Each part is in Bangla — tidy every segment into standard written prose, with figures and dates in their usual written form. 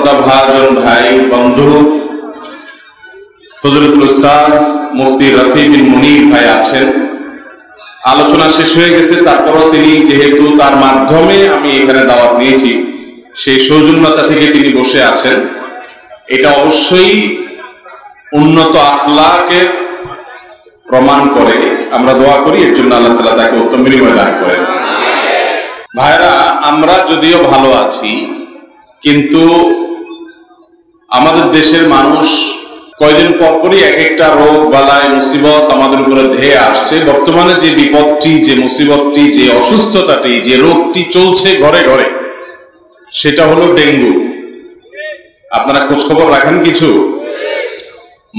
শ্রদ্ধাভাজন ভাই বন্ধু ফজলুল উস্তাদ মুফতি রফি বিন মুনির ভাই আছেন। আলোচনা শেষ হয়ে গেছে, তারপরও তিনি যেহেতু তার মাধ্যমে আমি এখানে দাওয়াত নিয়েছি, সেই সৌজন্যতা থেকে তিনি বসে আছেন। এটা অবশ্যই উন্নত আখলাকের প্রমাণ করে। আমরা দোয়া করি এর জন্য আল্লাহ তাআলা তাকে উত্তম বিনিময় দান করেন। ভাইরা, আমরা যদিও ভালো আছি, কিন্তু আমাদের দেশের মানুষ কয়দিন পরপরই এক একটা রোগ বালাই মুসিবত আমাদের উপরে ধেয়ে আসছে। বর্তমানে যে বিপদটি, যে মুসিবতটি, যে অসুস্থতাটি, যে রোগটি চলছে ঘরে ঘরে, সেটা হলো ডেঙ্গু। আপনারা খোঁজ খবর রাখেন কিছু?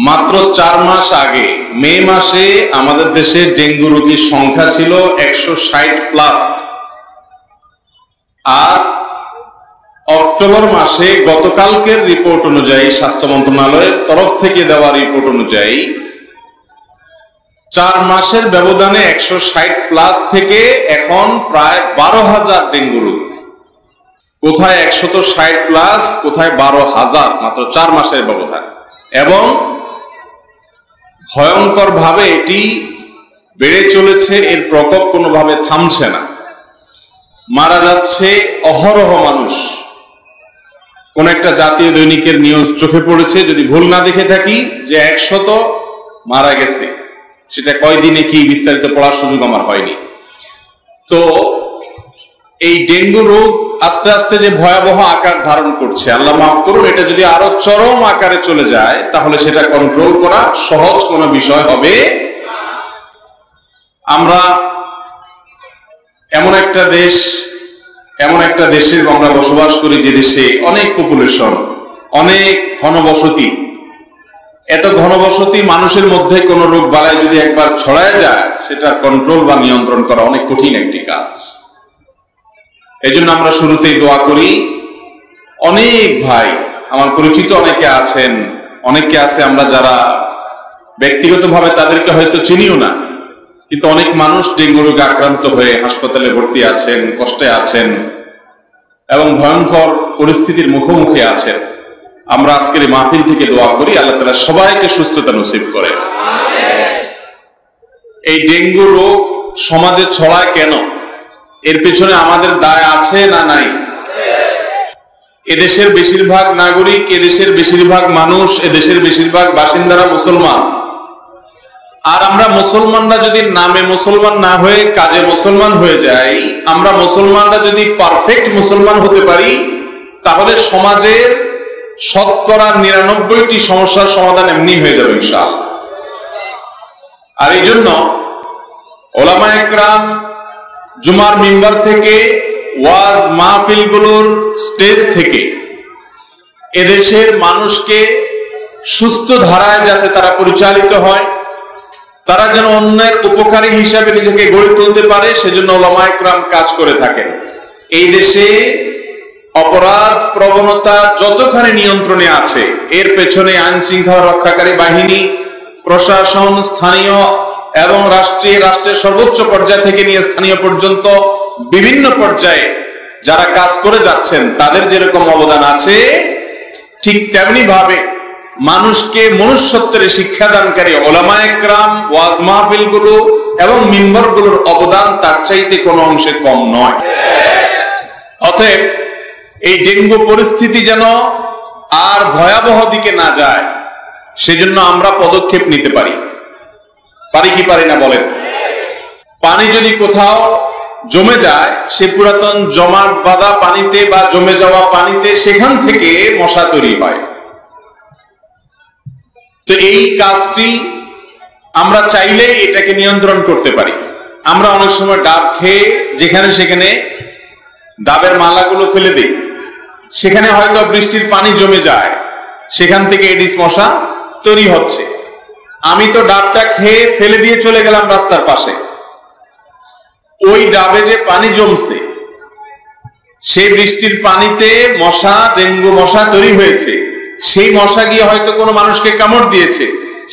মাত্র 4 মাস আগে মে মাসে আমাদের দেশে ডেঙ্গু রোগীর সংখ্যা ছিল 160+। আর অক্টোবর মাসে গতকালকের রিপোর্ট অনুযায়ী, স্বাস্থ্য মন্ত্রণালয়ের তরফ থেকে দেওয়া রিপোর্ট অনুযায়ী 4 মাসের ব্যবধানে 160+ থেকে এখন প্রায় 12,000 ডেঙ্গু রোগী। কোথায় 160+, কোথায় 12,000, মাত্র 4 মাসের ব্যবধান। এবং ভয়ঙ্কর ভাবে এটি বেড়ে চলেছে, এর প্রকোপ কোনোভাবে থামছে না। মারা যাচ্ছে অহরহ মানুষ। কোন একটা জাতীয় দৈনিকের নিউজ চোখে পড়েছে, যদি ভুল না দেখে থাকি, যে 100 মারা গেছে। সেটা কয়দিনে কি বিস্তারিত পড়ার সুযোগ আমার হয়নি। তো এই ডেঙ্গু রোগ আস্তে আস্তে যে ভয়াবহ আকার ধারণ করছে, আল্লাহ মাফ করুন, এটা যদি আরো চরম আকারে চলে যায় তাহলে সেটা কন্ট্রোল করা সহজ কোনো বিষয় হবে। আমরা এমন একটা দেশে আমরা বসবাস করি, যে দেশে অনেক পপুলেশন, অনেক ঘনবসতি। এত ঘনবসতি মানুষের মধ্যে কোন রোগ বালাই যদি একবার ছড়ায় যায়, সেটা কন্ট্রোল বা নিয়ন্ত্রণ করা অনেক কঠিন একটি কাজ। এই জন্য আমরা শুরুতেই দোয়া করি। অনেক ভাই আমার পরিচিত অনেকে আছেন, অনেকে আছে আমরা যারা ব্যক্তিগতভাবে তাদেরকে হয়তো চিনিও না, কিন্তু অনেক মানুষ ডেঙ্গু রোগে আক্রান্ত হয়ে হাসপাতালে ভর্তি আছেন, কষ্টে আছেন এবং ভয়ঙ্কর পরিস্থিতির মুখোমুখি আছেন। আমরা আজকের এই মাহফিল থেকে দোয়া করি আল্লাহ তাআলা সবাইকে সুস্থতা নসিব করে। এই ডেঙ্গু রোগ সমাজে ছড়ায় কেন? এর পেছনে আমাদের দায় আছে না নাই? এদেশের বেশিরভাগ নাগরিক, এদেশের বেশিরভাগ মানুষ, এদেশের বেশিরভাগ বাসিন্দারা মুসলমান। আর আমরা মুসলমানরা যদি নামে মুসলমান না হয়ে কাজে মুসলমান হয়ে যাই, আমরা মুসলমানরা যদি পারফেক্ট মুসলমান হতে পারি, তাহলে সমাজের 99% সমস্যার সমাধান এমনি হয়ে যাবে ইনশাআল্লাহ। আর এই জন্য ওলামায়ে কেরাম জুমার মিম্বার থেকে, ওয়াজ মাহফিলগুলোর স্টেজ থেকে এদেশের মানুষকে সুস্থ ধারায় যাতে তারা পরিচালিত হয়, তারা যেন অন্যের উপকারী হিসাবে নিজেকে গড়ে তুলতে পারে, সেজন্য ওলামায়ে কেরাম কাজ করে থাকেন। এই দেশে অপরাধ প্রবণতা যতখানি নিয়ন্ত্রণে আছে, এর পেছনে আইন শৃঙ্খলা রক্ষাকারী বাহিনী, প্রশাসন, স্থানীয় এবং রাষ্ট্রের সর্বোচ্চ পর্যায় থেকে নিয়ে স্থানীয় পর্যন্ত বিভিন্ন পর্যায়ে যারা কাজ করে যাচ্ছেন, তাদের যেরকম অবদান আছে, ঠিক তেমনি ভাবে মানুষকে মনুষ্যত্বের শিক্ষাদানকারী ওলামায়ে কেরাম, ওয়াজ মাহফিলগুলো এবং মিম্বরগুলোর অবদান তার চাইতে কোনো অংশে কম নয়। অতএব এই ডেঙ্গু পরিস্থিতি যেন আর ভয়াবহ দিকে না যায়, সেজন্য আমরা পদক্ষেপ নিতে পারি কি পারি না বলেন? পানি যদি কোথাও জমে যায়, সে পুরাতন জমাট বাঁধা পানিতে বা জমে যাওয়া পানিতে, সেখান থেকে মশা তৈরি হয়। তো এই কাজটি আমরা চাইলে এটাকে নিয়ন্ত্রণ করতে পারি। আমরা অনেক সময় ডাব খেয়ে যেখানে সেখানে ডাবের মালাগুলো ফেলে দিই, সেখানে হয়তো বৃষ্টির পানি জমে যায়, সেখান থেকে এডিস মশা তৈরি হচ্ছে। আমি তো ডাবটা খেয়ে ফেলে দিয়ে চলে গেলাম রাস্তার পাশে, ওই ডাবে যে পানি জমছে, সেই বৃষ্টির পানিতে মশা, ডেঙ্গু মশা তৈরি হয়েছে। সেই মশা গিয়ে হয়তো কোনো মানুষকে কামড় দিয়েছে,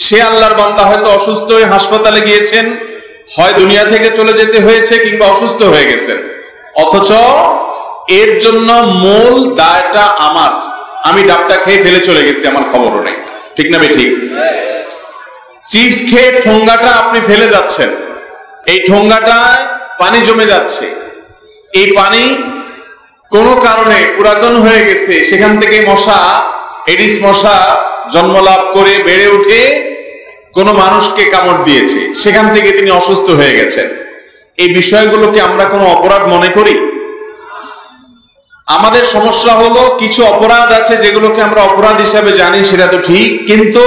সে আল্লাহর বান্দা হয়তো অসুস্থ হয়ে হাসপাতালে গিয়েছেন, হয় দুনিয়া থেকে চলে যেতে হয়েছে কিংবা অসুস্থ হয়ে গেছেন। অথচ এর জন্য মূল দায়টা আমার, আমি ডাবটা খেয়ে ফেলে চলে গেছি, আমার খবরও নেই। ঠিক না ভাই? ঠিক। চিপস খেয়ে ঠোঙ্গাটা আপনি ফেলে যাচ্ছেন, এই ঠোঙ্গাটায় পানি জমে যাচ্ছে, এই পানি কোনো কারণে পুরাতন হয়ে গেছে, সেখান থেকে মশা, এডিস মশা জন্মলাভ করে বেড়ে উঠে কোনো মানুষকে কামড় দিয়েছে, সেখান থেকে তিনি অসুস্থ হয়ে গেছেন। এই বিষয়গুলোকে আমরা কোনো অপরাধ মনে করি? আমাদের সমস্যা হলো কিছু অপরাধ আছে যেগুলোকে আমরা অপরাধ হিসাবে জানি, সেটা তো ঠিক, কিন্তু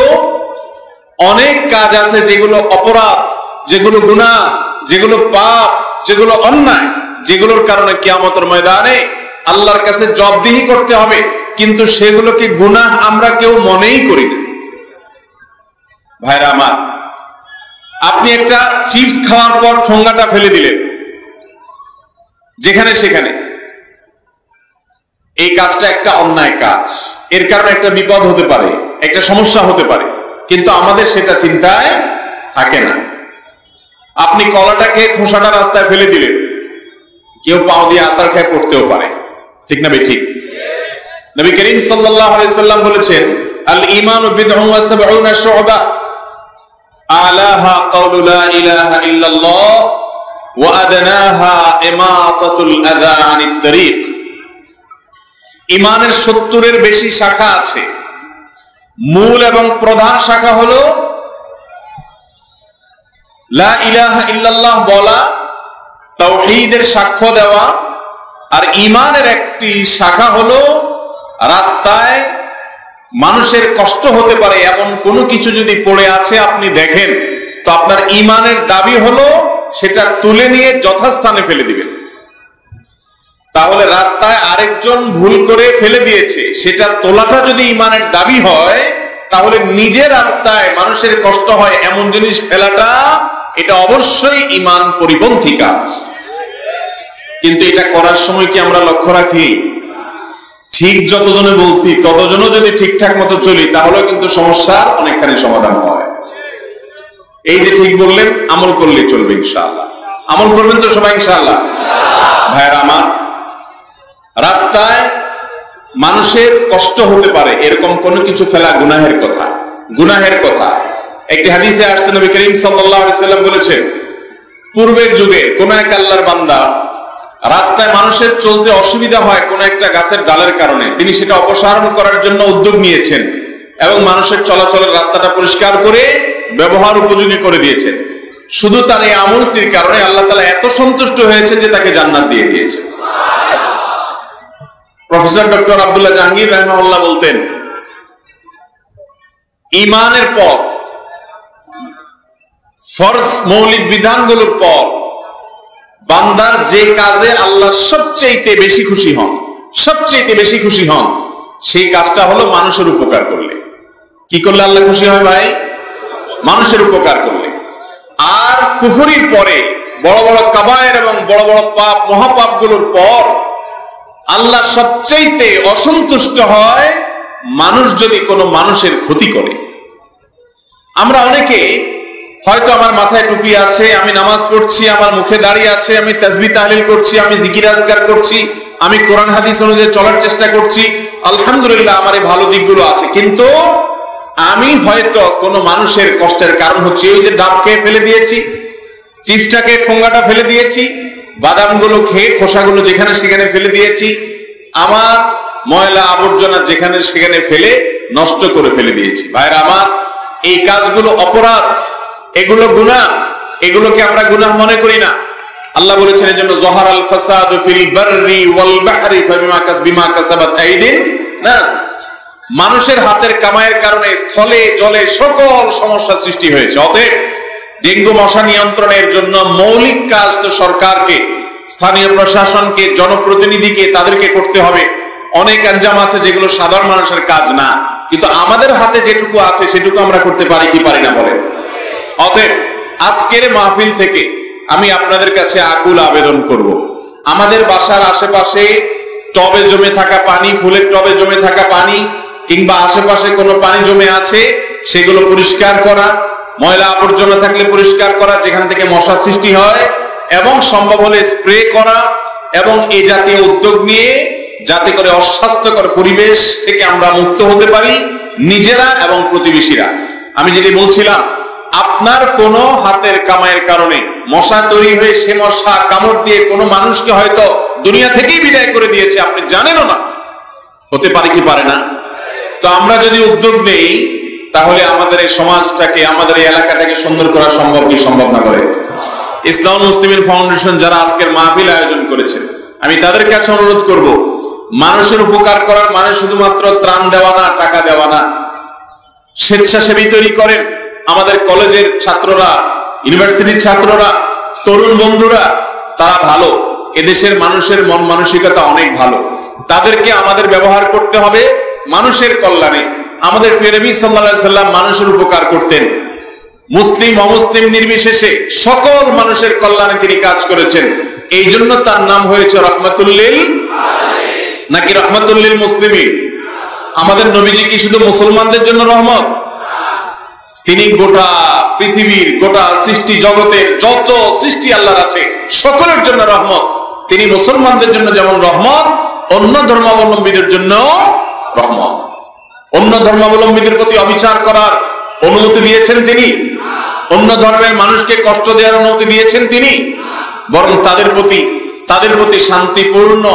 অনেক কাজ আছে যেগুলো অপরাধ, যেগুলো গুনাহ, যেগুলো পাপ, যেগুলো অন্যায়, যেগুলোর কারণে কিয়ামতের ময়দানে আল্লাহর কাছে জবাবদিহি করতে হবে, কিন্তু সেগুলোকে গুনাহ আমরা কেউ মনেই করি না। ভাইরা আমার, আপনি একটা চিপস খাওয়ার পর ঠোঙ্গাটা ফেলে দিলেন যেখানে সেখানে, এই কাজটা একটা অন্যায় কাজ, এর কারণে একটা বিপদ হতে পারে, একটা সমস্যা হতে পারে, কিন্তু আমাদের সেটা চিন্তায় থাকে না। আপনি কলাটাকে খোসাটা রাস্তায় ফেলে দিলেন, কেউ পাও দিয়ে আছাড় খেয়ে পড়তেও পারে। ঠিক না ভাই? ঠিক। নবী করিম সাল্লাল্লাহু আলাইহি সাল্লাম বলেছেন, আল ঈমানু বিদউন ওয়া সাবউনা শু'বা আলাহা কাউলু লা ইলাহা ইল্লাল্লাহ ওয়া আদনাহা ইমাতাতুল আযা আনিত তারিক। ঈমানের 70-এর বেশি শাখা আছে, মূল এবং প্রধান শাখা হলো লা ইলাহা ইল্লাল্লাহ বলা, তাওহীদের সাক্ষ্য দেওয়া, আর ঈমানের একটি শাখা হলো রাস্তায় মানুষের কষ্ট হতে পারে এমন কোনো কিছু যদি পড়ে আছে আপনি দেখেন, তো আপনার ঈমানের দাবি হলো সেটা তুলে নিয়ে যথাস্থানে ফেলে দিবেন। তাহলে রাস্তায় আরেকজন ভুল করে ফেলে দিয়েছে, সেটা তোলাটা যদি ঈমানের দাবি হয়, তাহলে নিজের রাস্তায় মানুষের কষ্ট হয় এমন জিনিস ফেলাটা, এটা অবশ্যই ঈমান পরিপন্থী কাজ। কিন্তু এটা করার সময় কি আমরা লক্ষ্য রাখি? ঠিক যতজনে বলছি ততজনও যদি ঠিকঠাক মতো চলি, তাহলে কিন্তু সমস্যার অনেকখানি সমাধান হয়। এই যে ঠিক বললেন, আমল করলে চলবে ইনশাআল্লাহ। আমল করবেন তো সবাই ইনশাআল্লাহ? ভাইরা আমার, রাস্তায় মানুষের কষ্ট হতে পারে এরকম কোনো কিছু ফেলা গুনাহের কথা, গুনাহের কথা। একটি হাদিসে আসছে, নবী করিম সাল্লাল্লাহু আলাইহি সাল্লাম বলেছেন, পূর্বের যুগে কোন এক আল্লাহর বান্দা রাস্তায় মানুষের চলতে অসুবিধা হয় কোন একটা গাছের ডালের কারণে, তিনি সেটা অপসারণ করার জন্য উদ্যোগ নিয়েছেন এবং মানুষের চলাচলের রাস্তাটা পরিষ্কার করে ব্যবহার উপযোগী করে দিয়েছেন। শুধু তার এই আমলটির কারণে আল্লাহ তাআলা এত সন্তুষ্ট হয়েছেন যে তাকে জান্নাত দিয়ে দিয়েছেন। প্রফেসর ডক্টর আব্দুল্লাহ জাহাঙ্গীর রাহিমাহুল্লাহ বলতেন, ঈমানের পর, ফরজ মৌলিক বিধানগুলোর পর বান্দার যে কাজে আল্লাহ সবচেয়ে বেশি খুশি হন, সবচেয়ে বেশি খুশি হন, সেই কাজটা হলো মানুষের উপকার করলে। কি করলে আল্লাহ খুশি হয় ভাই? মানুষের উপকার করলে। আর কুফরির পরে বড় বড় কাবায়ের এবং বড় বড় পাপ, মহাপাপগুলোর পর আল্লাহ সবচেয়ে অসন্তুষ্ট হয় মানুষ যদি কোনো মানুষের ক্ষতি করে। আমরা অনেকে হয়তো আমার মাথায় টুপি আছে, আমি নামাজ পড়ছি, আমার মুখে দাড়ি আছে, আমি তাসবিহ তাহলিল করছি, আমি জিকির আজকার করছি, আমি কোরআন হাদিস অনুযায়ী চলার চেষ্টা করছি, আলহামদুলিল্লাহ আমার এই ভালো দিকগুলো আছে, কিন্তু আমি হয়তো কোনো মানুষের কষ্টের কারণ হচ্ছে ওই যে ডাব খেয়ে ফেলে দিয়েছি, চিপসটাকে ঠোঙ্গাটা ফেলে দিয়েছি, বাদামগুলো খেয়ে খোসাগুলো যেখানে সেখানে ফেলে দিয়েছি, আমার ময়লা আবর্জনা যেখানে সেখানে ফেলে নষ্ট করে ফেলে দিয়েছি। ভাইরা আমার, এই কাজগুলো অপরাধ, এগুলো গুনাহ, এগুলোকে আমরা গুনাহ মনে করি না। আল্লাহ বলেছেন এজন্য যহারাল ফাসাদু ফিল বাররি ওয়াল বাহরি বিমা কাসাবাত আইদিন নাস, মানুষের হাতের কামাইয়ের কারণে স্থলে জলে সকল সমস্যা সৃষ্টি হয়েছে। অতএব ডেঙ্গু মশা নিয়ন্ত্রণের জন্য মৌলিক কাজ তো সরকারকে, স্থানীয় প্রশাসনকে, জনপ্রতিনিধিকে, তাদেরকে করতে হবে। অনেক আঞ্জাম আছে যেগুলো সাধারণ মানুষের কাজ না, কিন্তু আমাদের হাতে যেটুকু আছে সেটুকু আমরা করতে পারি কি পারি না বলেন? অতএব আজকের মাহফিল থেকে আমি আপনাদের কাছে আকুল আবেদন করব, আমাদের বাসার আশেপাশে টবে জমে থাকা পানি, ফুলের টবে জমে থাকা পানি, কিংবা আশেপাশে কোনো পানি জমে আছে সেগুলো পরিষ্কার করা, ময়লা আবর্জনা থাকলে পরিষ্কার করা, যেখান থেকে মশা সৃষ্টি হয়, এবং সম্ভব হলে স্প্রে করা, এবং এই জাতীয় উদ্যোগ নিয়ে যাতে করে অস্বাস্থ্যকর পরিবেশ থেকে আমরা মুক্ত হতে পারি, নিজেরা এবং প্রতিবেশীরা। আমি যেটি বলছিলাম, আপনার কোনো হাতের কামাইয়ের কারণে মশা তৈরি হয়ে সে মশা কামড় দিয়ে কোনো মানুষকে হয়তো দুনিয়া থেকেই বিদায় করে দিয়েছে, আপনি জানেনও না। হতে পারে কি পারে না? তো আমরা যদি উদ্যোগ নেই, তাহলে আমাদের এই সমাজটাকে, আমাদের এই এলাকাটাকে সুন্দর করা সম্ভব কি সম্ভব না? করে ইসলাম মুসলিমিন ফাউন্ডেশন যারা আজকের মাহফিল আয়োজন করেছে, আমি তাদের কাছে অনুরোধ করব, মানুষের উপকার করার মানে শুধুমাত্র ত্রাণ দেওয়া না, টাকা দেওয়া না। স্বেচ্ছাসেবী তৈরি করেন। আমাদের কলেজের ছাত্ররা, ইউনিভার্সিটির ছাত্ররা, তরুণ বন্ধুরা, তারা ভালো। এদেশের মানুষের মন মানসিকতা অনেক ভালো। তাদেরকে আমাদের ব্যবহার করতে হবে মানুষের কল্যাণে। আমাদের প্রিয় নবী সাল্লাল্লাহু আলাইহি সাল্লাম মানুষের উপকার করতেন, মুসলিম অমুসলিম নির্বিশেষে সকল মানুষের কল্যাণে তিনি কাজ করেছেন। এই জন্য তার নাম হয়েছে রহমাতুল লিল আলামিন, নাকি রহমাতুল লিল মুসলিমিন? আমাদের নবীজি কি শুধু মুসলমানদের জন্য রহমত? তিনি গোটা পৃথিবীর, গোটা সৃষ্টি জগতের যত সৃষ্টি আল্লাহর আছে সকলের জন্য রহমত। তিনি মুসলমানদের জন্য যেমন রহমত, অন্য ধর্মাবলম্বীদের জন্য রহমত। অন্য ধর্মাবলম্বীদের প্রতি অবিচার করার অনুমতি দিয়েছেন তিনি? অন্য ধর্মের মানুষকে কষ্ট দেওয়ার অনুমতি দিয়েছেন তিনি? বরং তাদের প্রতি শান্তিপূর্ণ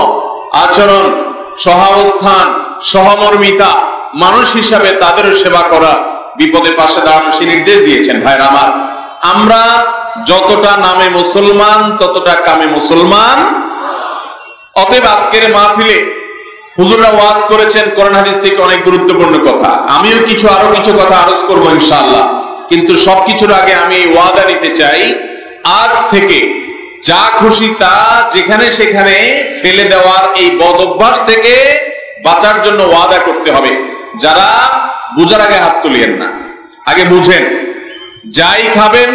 আচরণ, সহাবস্থান, সহমর্মিতা, মানুষ হিসাবে তাদেরও সেবা করা, বিপদে পাশে দাঁড়ানো সে নির্দেশ দিয়েছেন। ভাইরা আমার, আমরা যতটা নামে মুসলমান ততটা কামে মুসলমান। অতএব আজকের মাহফিলে হুজুররা ওয়াজ করেছেন কোরআন হাদিস থেকে অনেক গুরুত্বপূর্ণ কথা। আমিও আরো কিছু কথা আরজ করবো ইনশাআল্লাহ। কিন্তু সবকিছুর আগে আমি ওয়াদা নিতে চাই, আজ থেকে যা খুশি তা যেখানে সেখানে ফেলে দেওয়ার এই বদ অভ্যাস থেকে বাঁচার জন্য ওয়াদা করতে হবে। যারা বুঝার আগে হাত তুলিয়েন না, আগে বুঝেন। যাই খাবেন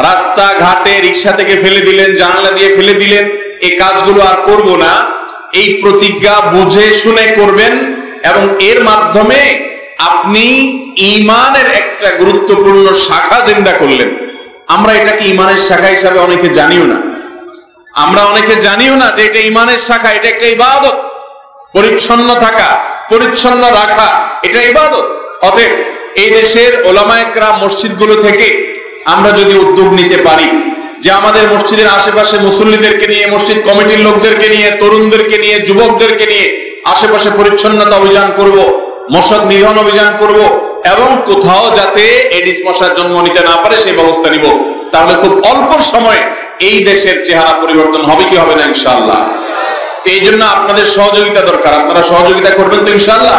রাস্তা ঘাটে রিক্সা থেকে ফেলে দিলেন, জানালা দিয়ে ফেলে দিলেন, এই কাজগুলো আর করব না, এই প্রতিজ্ঞা বুঝে শুনে করবেন। এবং এর মাধ্যমে আপনি ঈমানের একটা গুরুত্বপূর্ণ শাখা জিন্দা করলেন। আমরা এটাকে ঈমানের শাখা হিসাবে অনেকে জানিও না। আমরা অনেকে জানিও না যে এটা ঈমানের শাখা, এটা একটা ইবাদত। পরিচ্ছন্ন থাকা, পরিচ্ছন্ন রাখা, এটা ইবাদত। অতএব এই দেশের ওলামায়ে কেরাম মসজিদগুলো থেকে আমরা যদি উদ্যোগ নিতে পারি যে আমাদের মসজিদের আশেপাশে মুসল্লিদেরকে নিয়ে, মসজিদ কমিটির লোকদেরকে নিয়ে, তরুণদেরকে নিয়ে, যুবকদেরকে নিয়ে আশেপাশে পরিচ্ছন্নতা অভিযান করব, মশা নিধন অভিযান করব, এবং কোথাও যাতে এডিস মশার জন্ম নিতে না পারে সেই ব্যবস্থা নিব, তাহলে খুব অল্প সময়ে এই দেশের চেহারা পরিবর্তন হবে কি হবে না ইনশাআল্লাহ? এই জন্য আপনাদের সহযোগিতা দরকার। আপনারা সহযোগিতা করবেন তো ইনশাআল্লাহ?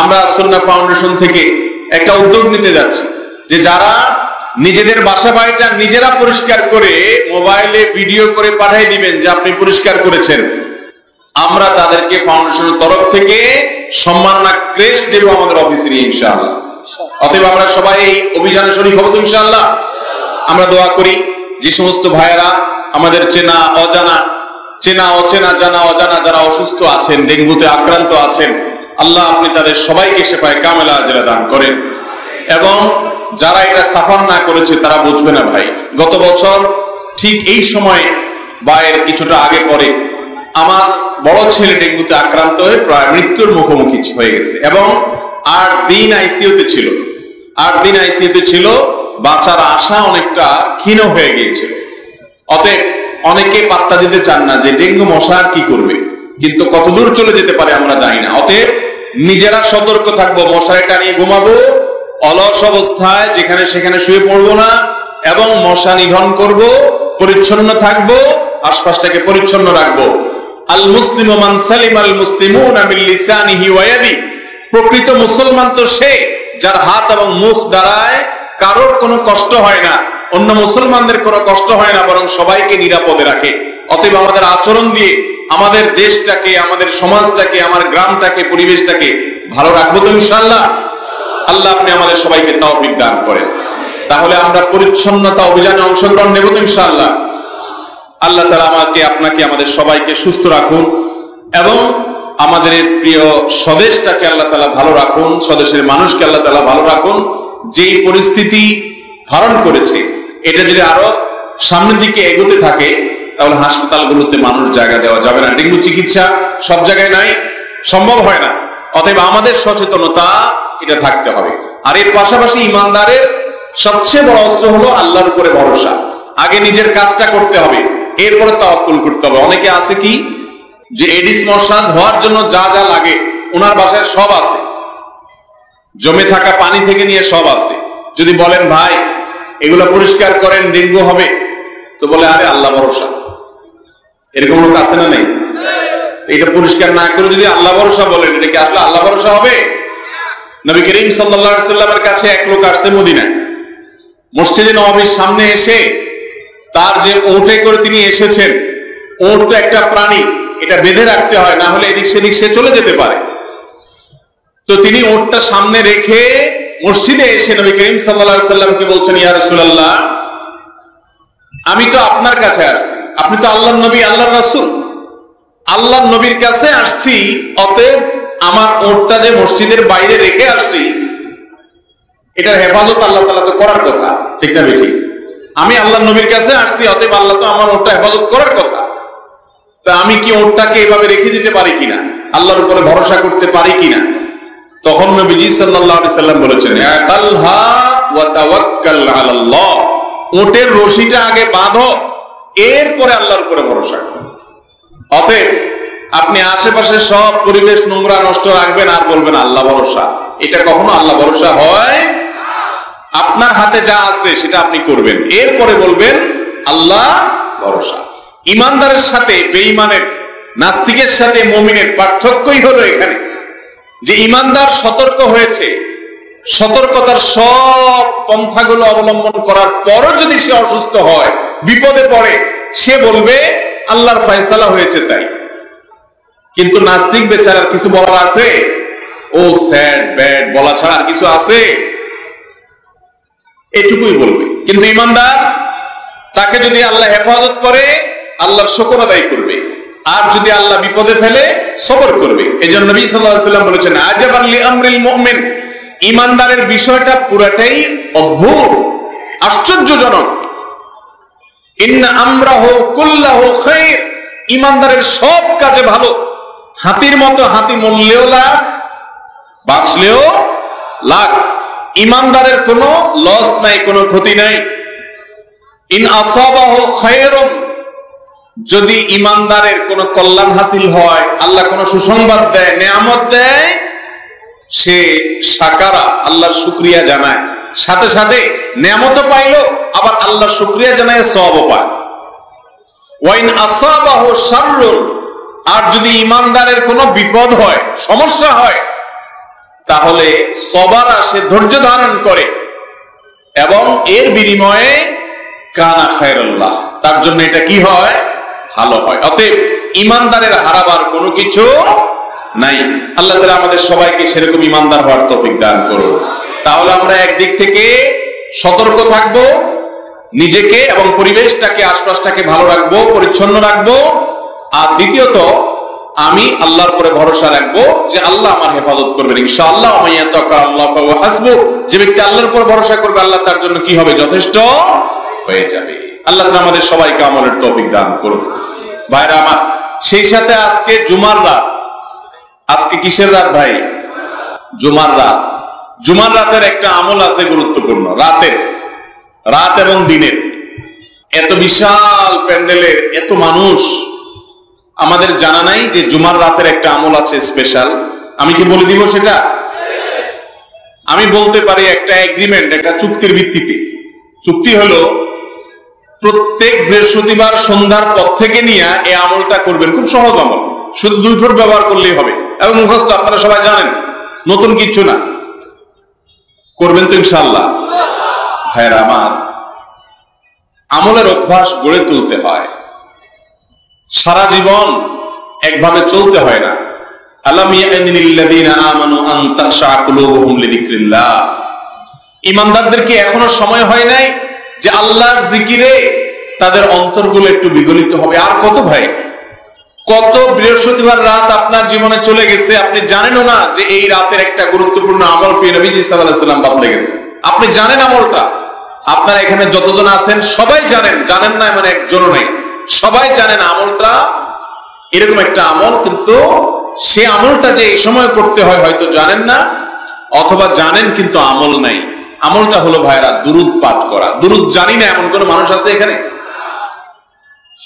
আমরা সুন্নাহ ফাউন্ডেশন থেকে একটা উদ্যোগ নিতে যাচ্ছি যে যারা নিজেদের বাসা বাড়িটা নিজেরা পরিষ্কার করে মোবাইলে ভিডিও করে পাঠিয়ে দিবেন যে আপনি পরিষ্কার করেছেন, আমরা তাদেরকে ফাউন্ডেশনের তরফ থেকে সম্মাননা ক্রেস্ট দেব আমাদের অফিসে নিয়ে ইনশাআল্লাহ। অতএব আমরা সবাই এই অভিযানে শরীক হব তো ইনশাআল্লাহ? আমরা দোয়া করি যে সমস্ত ভাইয়েরা আমাদের চেনা অচেনা, জানা অজানা যারা অসুস্থ আছেন, ডেঙ্গুতে আক্রান্ত আছেন, আল্লাহ আপনি তাদের সবাইকে শেফায়ে কামেলা আজরা দান করেন। এবং যারা এটা সাফার না করেছে তারা বুঝবে না ভাই। গত বছর ঠিক এই সময় বা এর কিছুটা আগে পরে আমার বড় ছেলে ডেঙ্গুতে আক্রান্ত হয়ে প্রায় মৃত্যুর মুখোমুখি হয়ে গেছে এবং 8 দিন আইসিইউতে ছিল। 8 দিন আইসিইউতে ছিল, বাঁচার আশা অনেকটা ক্ষীণ হয়ে গিয়েছিল। অতএব অনেকে পাত্তা দিতে চান না যে ডেঙ্গু মশা কি করবে, কিন্তু কতদূর চলে যেতে পারে আমরা জানি না। অতএব নিজেরা সতর্ক থাকবো, মশারিটা নিয়ে ঘুমাবো, অলস অবস্থায় যেখানে সেখানে শুয়ে পড়বো না, এবং মশা নিধন করব, পরিচ্ছন্ন থাকবো, আশপাশটাকে পরিচ্ছন্ন রাখবো। আল মুসলিমু মান সালিমা আল মুসলিমুনা মিন লিসানিহি ওয়া ইয়াদি, প্রকৃত মুসলমান তো সে যার হাত এবং মুখ দ্বারায় কারোর কোনো কষ্ট হয় না, অন্য মুসলমানদের কোনো কষ্ট হয় না, বরং সবাইকে নিরাপদে রাখে। অতএব আমাদের আচরণ দিয়ে আমাদের দেশটাকে, আমাদের সমাজটাকে, আমার গ্রামটাকে, পরিবেশটাকে ভালো রাখবো তো ইনশাআল্লাহ? আল্লাহ আপনি আমাদের সবাইকে তৌফিক দান করেন। তাহলে আমরা পরিচ্ছন্নতা অভিযানে অংশগ্রহণ নেব তো ইনশাআল্লাহ? আল্লাহ তাআলা আমাকে, আপনাকে, আমাদের সবাইকে সুস্থ রাখুন এবং আমাদের প্রিয় স্বদেশটাকে আল্লাহ তাআলা ভালো রাখুন, স্বদেশের মানুষকে আল্লাহ তাআলা ভালো রাখুন। যেই পরিস্থিতি ধারণ করেছে এটা যদি আরো সামনের দিকে এগোতে থাকে তাহলে হাসপাতালগুলোতে মানুষ জায়গা দেওয়া যাবে না। ডেঙ্গু চিকিৎসা সব জায়গায় নাই, সম্ভব হয় না। অতএব আমাদের সচেতনতা এটা থাকতে হবে। আর এর পাশাপাশি ইমানদারের সবচেয়ে বড় অস্ত্র হলো আল্লাহর উপরে ভরসা। আগে নিজের কাজটা করতে হবে, এরপরে তাওয়াক্কুল করতে হবে। অনেকে আছে কি যে এডিস মশা ধোয়ার জন্য যা যা লাগে ওনার বাসায় সব আছে, জমে থাকা পানি থেকে নিয়ে সব আছে। যদি বলেন ভাই এগুলো পরিষ্কার করেন ডেঙ্গু হবে, তো বলে আরে আল্লাহ ভরসা। এরকম লোক আছে না নেই? এটা পরিষ্কার না করে যদি আল্লাহ ভরসা বলেন, এটা কি আসলে আল্লাহ ভরসা হবে? নবী করিম সাল্লাল্লাহু আলাইহি সাল্লামের কাছে এক লোক আসছে মদিনায়, মসজিদে নববীর সামনে এসে তার যে উটে করে তিনি এসেছেন, উট তো একটা প্রাণী, এটা বেঁধে রাখতে হয়, না হলে এদিক সেদিক সে চলে যেতে পারে। তো তিনি উটটা সামনে রেখে মসজিদে এসে নবী করিম সাল্লাল্লাহু আলাইহি সাল্লামকে বলছেন, ইয়া রাসূলুল্লাহ, আমি তো আপনার কাছে আসছি, আপনি তো আল্লাহর নবী, আল্লাহর রাসূল, আল্লাহর নবীর কাছে আসছি, অতএব আমার উটটা যে মসজিদের বাইরে রেখে আসছি এটার হেফাজত আল্লাহ তাআলা তো করার কথা, ঠিক না বেঠিক? আমি আল্লাহর নবীর কাছে আসছি, অতএব আল্লাহ তো আমার উটটা হেফাজত করার কথা। তা আমি কি উটটাকে এভাবে রেখে দিতে পারি কিনা, আল্লাহর উপরে ভরসা করতে পারি কিনা? তখন নবীজি সাল্লাল্লাহু আলাইহি সাল্লাম বলেছেন, আতালহা ওয়া তাওয়াক্কাল আলাল্লাহ, উটের রশিটা আগে বাঁধো, এরপরে আল্লাহর উপরে ভরসা করো। অতএব আপনি আশেপাশে সব পরিবেশ নোংরা নষ্ট রাখবেন আর বলবেন আল্লাহ ভরসা, এটা কখনো আল্লাহ ভরসা হয়? আপনার হাতে যা আছে সেটা আপনি করবেন, এরপরে বলবেন আল্লাহ ভরসা। ইমানদারের সাথে বেঈমানের, নাস্তিকের সাথে মুমিনের পার্থক্যই হলো এখানে যে ইমানদার সতর্ক হয়েছে, সতর্কতার সব পন্থাগুলো অবলম্বন করার পরও যদি সে অসুস্থ হয়, বিপদে পড়ে, সে বলবে আল্লাহর ফয়সালা হয়েছে তাই। কিন্তু নাস্তিক বেচারার কিছু বলার আছে? ও স্যাড ব্যাড বলা ছাড়া আর কিছু আছে? এটুকুই বলবে। কিন্তু ইমানদার, তাকে যদি আল্লাহ হেফাজত করে আল্লাহর শুকর আদায় করবে, আর যদি আল্লাহ বিপদে ফেলে সবর করবে। এজন্য নবী সাল্লাল্লাহু আলাইহি সাল্লাম বলেছেন, আজাবান লিআমরিল মুমিন, ইমানদারের বিষয়টা পুরাটাই অদ্ভুত, আশ্চর্যজনক। ইন্না আমরাহু কুল্লাহু খায়র, ইমানদারের সব কাজে ভালো। হাতির মতো হাতি মরলেও লাখ, বাঁচলেও লাখ। ইমানদারের কোনো লস নাই, কোনো ক্ষতি নাই। ইন আসাবাহু খায়রুন, যদি ইমানদারের কোনো কল্যাণ হাসিল হয়, আল্লাহ কোনো সুসংবাদ দেয়, নেয়ামত দেয়, সে শাকারা, আল্লাহর শুকরিয়া জানায়, সাথে সাথে নেয়ামতও পাইলো, আবার আল্লাহর শুকরিয়া জানায় সওয়াবও পায়। ওয়াইন আসাবাহু শাররুন, আর যদি ইমানদারের কোনো বিপদ হয়, সমস্যা হয়, তাহলে সবারা, সে ধৈর্য ধারণ করে এবং এর বিনিময়ে কানা খায়রুল্লাহ, তার জন্য এটা কি হয়? ভালো হয়। অতএব ইমানদারের হারাবার কোনো কিছু নাই। আল্লাহ তাআলা আমাদের সবাইকে সেরকম ইমানদার হওয়ার তৌফিক দান করুন। তাহলে আমরা একদিক থেকে সতর্ক থাকব, নিজেকে এবং পরিবেশটাকে, আশপাশটাকে ভালো রাখবো, পরিচ্ছন্ন রাখবো। আর দ্বিতীয়ত, আমি আল্লাহর উপরে ভরসা রাখবো যে আল্লাহ আমার হেফাজত করবেন ইনশাআল্লাহ। আল্লাহ ফাহুয়া হাসবুহ, যে ব্যক্তি আল্লাহর উপর ভরসা করবে আল্লাহ তার জন্য কি হবে? যথেষ্ট হয়ে যাবে। আল্লাহ তাআলা আমাদের সবাইকে আমলের তৌফিক দান করুন। ভাইরা আমার, সেই সাথে আজকে জুমার রাত। আজকে কিসের রাত ভাই? জুমার রাত। জুমার রাতের একটা আমল আছে গুরুত্বপূর্ণ, রাতের, রাত এবং দিনের। এত বিশাল প্যান্ডেলের এত মানুষ, আমাদের জানা নাই যে জুমার রাতের একটা আমল আছে স্পেশাল। আমি কি বলে দিব সেটা? আমি বলতে পারি একটা এগ্রিমেন্ট, একটা চুক্তির ভিত্তিতে। চুক্তি হলো প্রত্যেক বৃহস্পতিবার সন্ধ্যার পর থেকে নিয়ে এই আমলটা করবেন। খুব সহজ আমল, শুধু 2 ঠোঁট ব্যবহার করলেই হবে এবং মুখস্থ, আপনারা সবাই জানেন, নতুন কিছু না। করবেন তো ইনশাআল্লাহ? ভাইরা আমার, আমলের অভ্যাস গড়ে তুলতে হয়, সারা জীবন একভাবে চলতে হয় না। আলাম ইয়ানিল্লাযীনা আমানু আন তাখশা কুলুবুহুম লিযিকরিল্লাহ, ঈমানদারদের কি এখনো সময় হয় নাই যে আল্লাহর জিকিরে তাদের অন্তরগুলো একটু বিগলিত হবে? আর কত ভাই, কত বৃহস্পতিবার রাত আপনার জীবনে চলে গেছে, আপনি জানেনও না যে এই রাতের একটা গুরুত্বপূর্ণ আমল প্রিয় নবীজি সাল্লাল্লাহু আলাইহি ওয়াসাল্লাম বদলে গেছে। আপনি জানেন আমলটা, আপনারা এখানে যতজন আছেন সবাই জানেন, জানেন না মানে একজনও নেই। সবাই জানেন আমলটা এরকম একটা আমল, কিন্তু সে আমলটা যে এই সময় করতে হয় হয়তো জানেন না, অথবা জানেন কিন্তু আমল নাই। আমলটা হলো ভাইরা দুরুদ পাঠ করা। দুরুদ জানি না এমন কোন মানুষ আছে এখানে?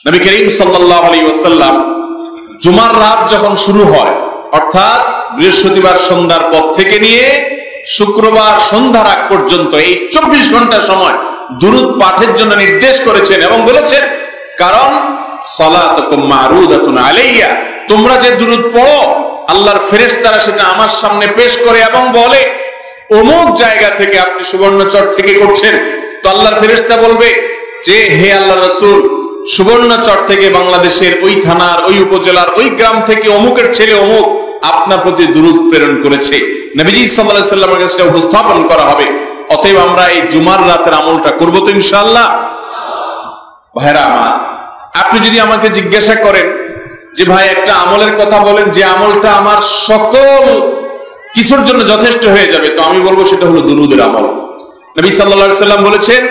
নবী করিম সাল্লাল্লাহু আলাইহি ওয়াসাল্লাম জুমার রাত যখন শুরু হয়, অর্থাৎ বৃহস্পতিবার সন্ধ্যার পর থেকে নিয়ে শুক্রবার সন্ধ্যার আগ পর্যন্ত এই 24 ঘন্টা সময় দুরুদ পাঠের জন্য নির্দেশ করেছেন এবং বলেছেন, কারণ সালাতুকুম মারুদাতুন আলাইয়া, তোমরা যে দুরুদ পড়ো আল্লাহর ফেরেশতারা সেটা আমার সামনে পেশ করে এবং বলে অমুক জায়গা থেকে আপনি সুবর্ণচর থেকে করছেন, তো আল্লাহর ফেরেশতা বলবে যে হে আল্লাহর রাসূল, সুবর্ণচর থেকে বাংলাদেশের ওই থানার ওই উপজেলার ওই গ্রাম থেকে অমুকের ছেলে অমুক আপনার প্রতি দুরূদ প্রেরণ করেছে, নবীজি সাল্লাল্লাহু আলাইহি ওয়াসাল্লামের কাছে উপস্থাপন করা হবে। অতএব আমরা এই জুমার রাতের আমলটা করব তো ইনশাআল্লাহ। ভাইরা আমার, আপনি যদি আমাকে জিজ্ঞাসা করেন যে ভাই একটা আমলের কথা বলেন যে আমলটা আমার সকল কিছুর জন্য যথেষ্ট হয়ে যাবে, তো আমি বলবো সেটা হলো দুরূদের আমল। নবী সাল্লাল্লাহু আলাইহি ওয়াসাল্লাম বলেছেন,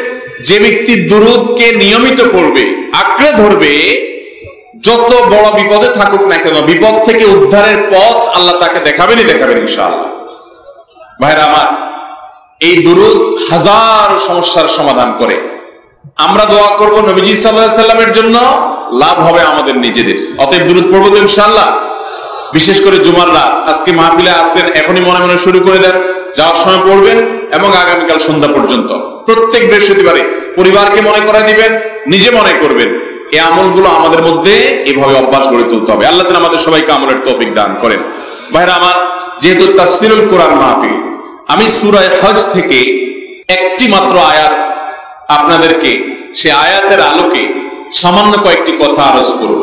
যে ব্যক্তি দুরূদকে নিয়মিত পড়বে, আঁকড়ে ধরবে, যত বড় বিপদে থাকুক না কেন বিপদ থেকে উদ্ধারের পথ আল্লাহ তাকে দেখাবেনই দেখাবেন ইনশাআল্লাহ। ভাইরা আমার, এই দুরূদ হাজার সমস্যার সমাধান করে। আমরা দোয়া করব নবীজি সাল্লাল্লাহু আলাইহি ওয়াসাল্লামের জন্য, লাভ হবে আমাদের নিজেদের। অতএব দুরূদ পড়ব তো ইনশাআল্লাহ। বিশেষ করে জুমার রাত, আজকে মাহফিলে আসছেন, এখনই মনে মনে শুরু করে দেন, যাওয়ার সময় পড়বেন এবং আগামীকাল সন্ধ্যা পর্যন্ত প্রত্যেক বৃহস্পতিবারে পরিবারকে মনে করাই দিবেন, নিজে মনে করবেন। এই আমলগুলো আমাদের মধ্যে এভাবে অভ্যাস গড়ে তুলতে হবে। আল্লাহ তাআলা আমাদের সবাইকে আমলের তৌফিক দান করেন। ভাইরা আমার, যেহেতু তাফসীরুল কোরআন মাহফিল, আমি সূরা হজ থেকে একটি মাত্র আয়াত আপনাদেরকে, সে আয়াতের আলোকে সামান্য কয়েকটি কথা আরজ করব।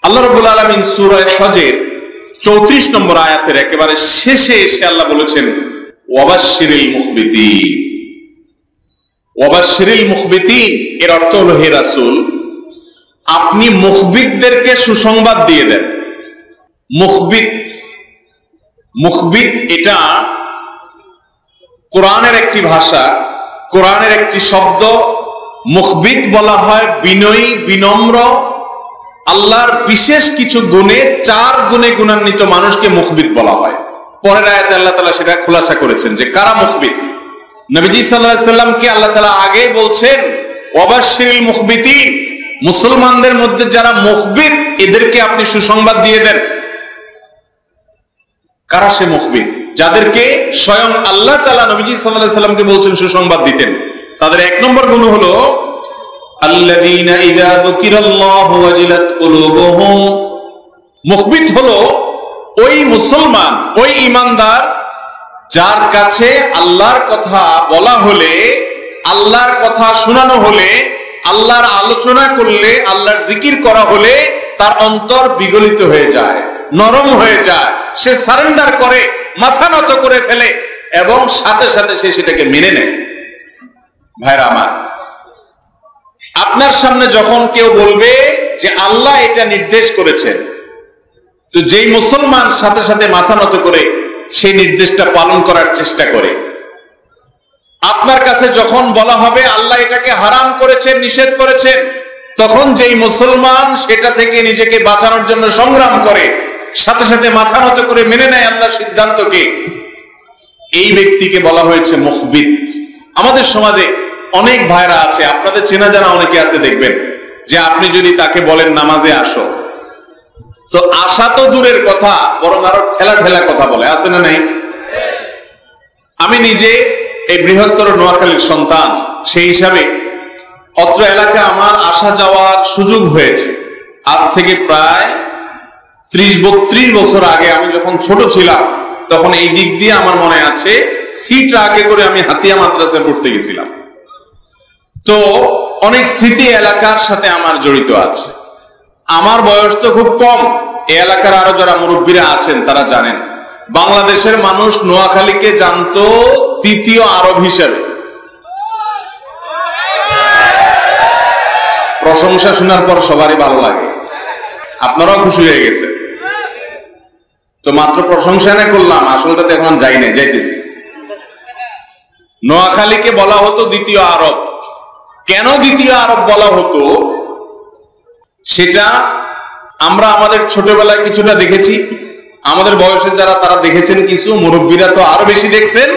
আল্লাহ রাব্বুল আলামিন সূরা হজের 34 নম্বর আয়াতের একেবারে শেষে এসে আল্লাহ বলেছেন, ওয়াবাশশিরিল মুখবিতিন। ওয়াবাশশিরিল মুখবিতিন এর অর্থ হলো, হে রাসূল, আপনি মুখবিতদেরকে সুসংবাদ দিয়ে দেন। মুখবিত, মুখবিত এটা কোরআনের একটি ভাষা, কোরআনের একটি শব্দ। মুখবিত বলা হয় বিনয়ী, বিনম্র, আল্লাহর বিশেষ কিছু গুণে 4 গুণে গুণান্বিত মানুষকে মুখবিত বলা হয়। পরের আয়াতে আল্লাহ তাআলা সেটা খুলাসা করেছেন যে কারা মুখবিত। নবীজি সাল্লাল্লাহু আলাইহি সাল্লামকে আল্লাহ তাআলা আগে বলছেন ওয়াবাশশিরিল মুখবিতিন, মুসলমানদের মধ্যে যারা মুখবিত এদেরকে আপনি সুসংবাদ দিয়ে দেন। কারা সে মুখবিত? যাদেরকে স্বয়ং আল্লাহ তাআলা নবীজি সাল্লাল্লাহু আলাইহি সাল্লামকে বলছেন সুসংবাদ দিতেন। তাদের 1 নম্বর গুণ হলো আল্লাযীনা ইযা যুকিরাল্লাহু ওয়াজিলাত কুলুবুহুম। মুখবিত হলো ওই মুসলমান, ওই ঈমানদার যার কাছে আল্লাহর কথা বলা হলে, আল্লাহর কথা শোনানো হলে, আল্লাহর আলোচনা করলে, আল্লাহর জিকির করা হলে তার অন্তর বিগলিত হয়ে যায়, নরম হয়ে যায়, সে সারেন্ডার করে, মাথা নত করে ফেলে এবং সাথে সাথে সে সেটাকে মেনে নেয়। ভাইরা আমার, আপনার সামনে যখন কেউ বলবে যে আল্লাহ এটা নির্দেশ করেছেন, তো যেই মুসলমান সাথে সাথে মাথা নত করে সেই নির্দেশটা পালন করার চেষ্টা করে, আপনার কাছে যখন বলা হবে আল্লাহ এটাকে হারাম করেছেন, নিষেধ করেছেন, তখন যেই মুসলমান সেটা থেকে নিজেকে বাঁচানোর জন্য সংগ্রাম করে, সাথে সাথে মাথা নত করে মেনে নেয় আল্লাহর সিদ্ধান্তকে, এই ব্যক্তিকে বলা হয়েছে মুখবিত। আমাদের সমাজে অনেক ভাইরা আছে, আপনাদের চেনা জানা অনেকে আছে, দেখবেন যে আপনি যদি তাকে বলেন নামাজে আসো, তো আসা তো দূরের কথা, বরং আরো ঠেলা ঠেলা কথা বলে, আছে না নাই? আমি নিজে এই বৃহত্তর নোয়াখালীর সন্তান, সেই হিসাবে অত্র এলাকা আমার আসা যাওয়ার সুযোগ হয়েছে। আজ থেকে প্রায় 30-32 বছর আগে আমি যখন ছোট ছিলাম, তখন এই দিক দিয়ে আমার মনে আছে সিট আগে করে আমি হাতিয়া মাদ্রাসায় পড়তে গেছিলাম। তো অনেক স্মৃতি এলাকার সাথে আমার জড়িত আছে। আমার বয়স তো খুব কম, এই এলাকার আরো যারা মুরব্বীরা আছেন তারা জানেন, বাংলাদেশের মানুষ নোয়াখালীকে জানতো 2য় আরব হিসেবে। প্রশংসা শোনার পর সবারই ভালো লাগে, আপনারাও খুশি হয়ে গেছেন। তো মাত্র প্রশংসা না করলাম, আসলটা এখন যাই না, যাইতেছি। নোয়াখালীকে বলা হতো 2য় আরব। কেন 2য় আরব বলা হতো? সেটা আমরা আমাদের ছোটবেলায় কিছুটা দেখেছি, আমাদের বয়সের যারা তারা দেখেছেন কিছু, মুরব্বীরা তো আরো বেশি দেখছেন,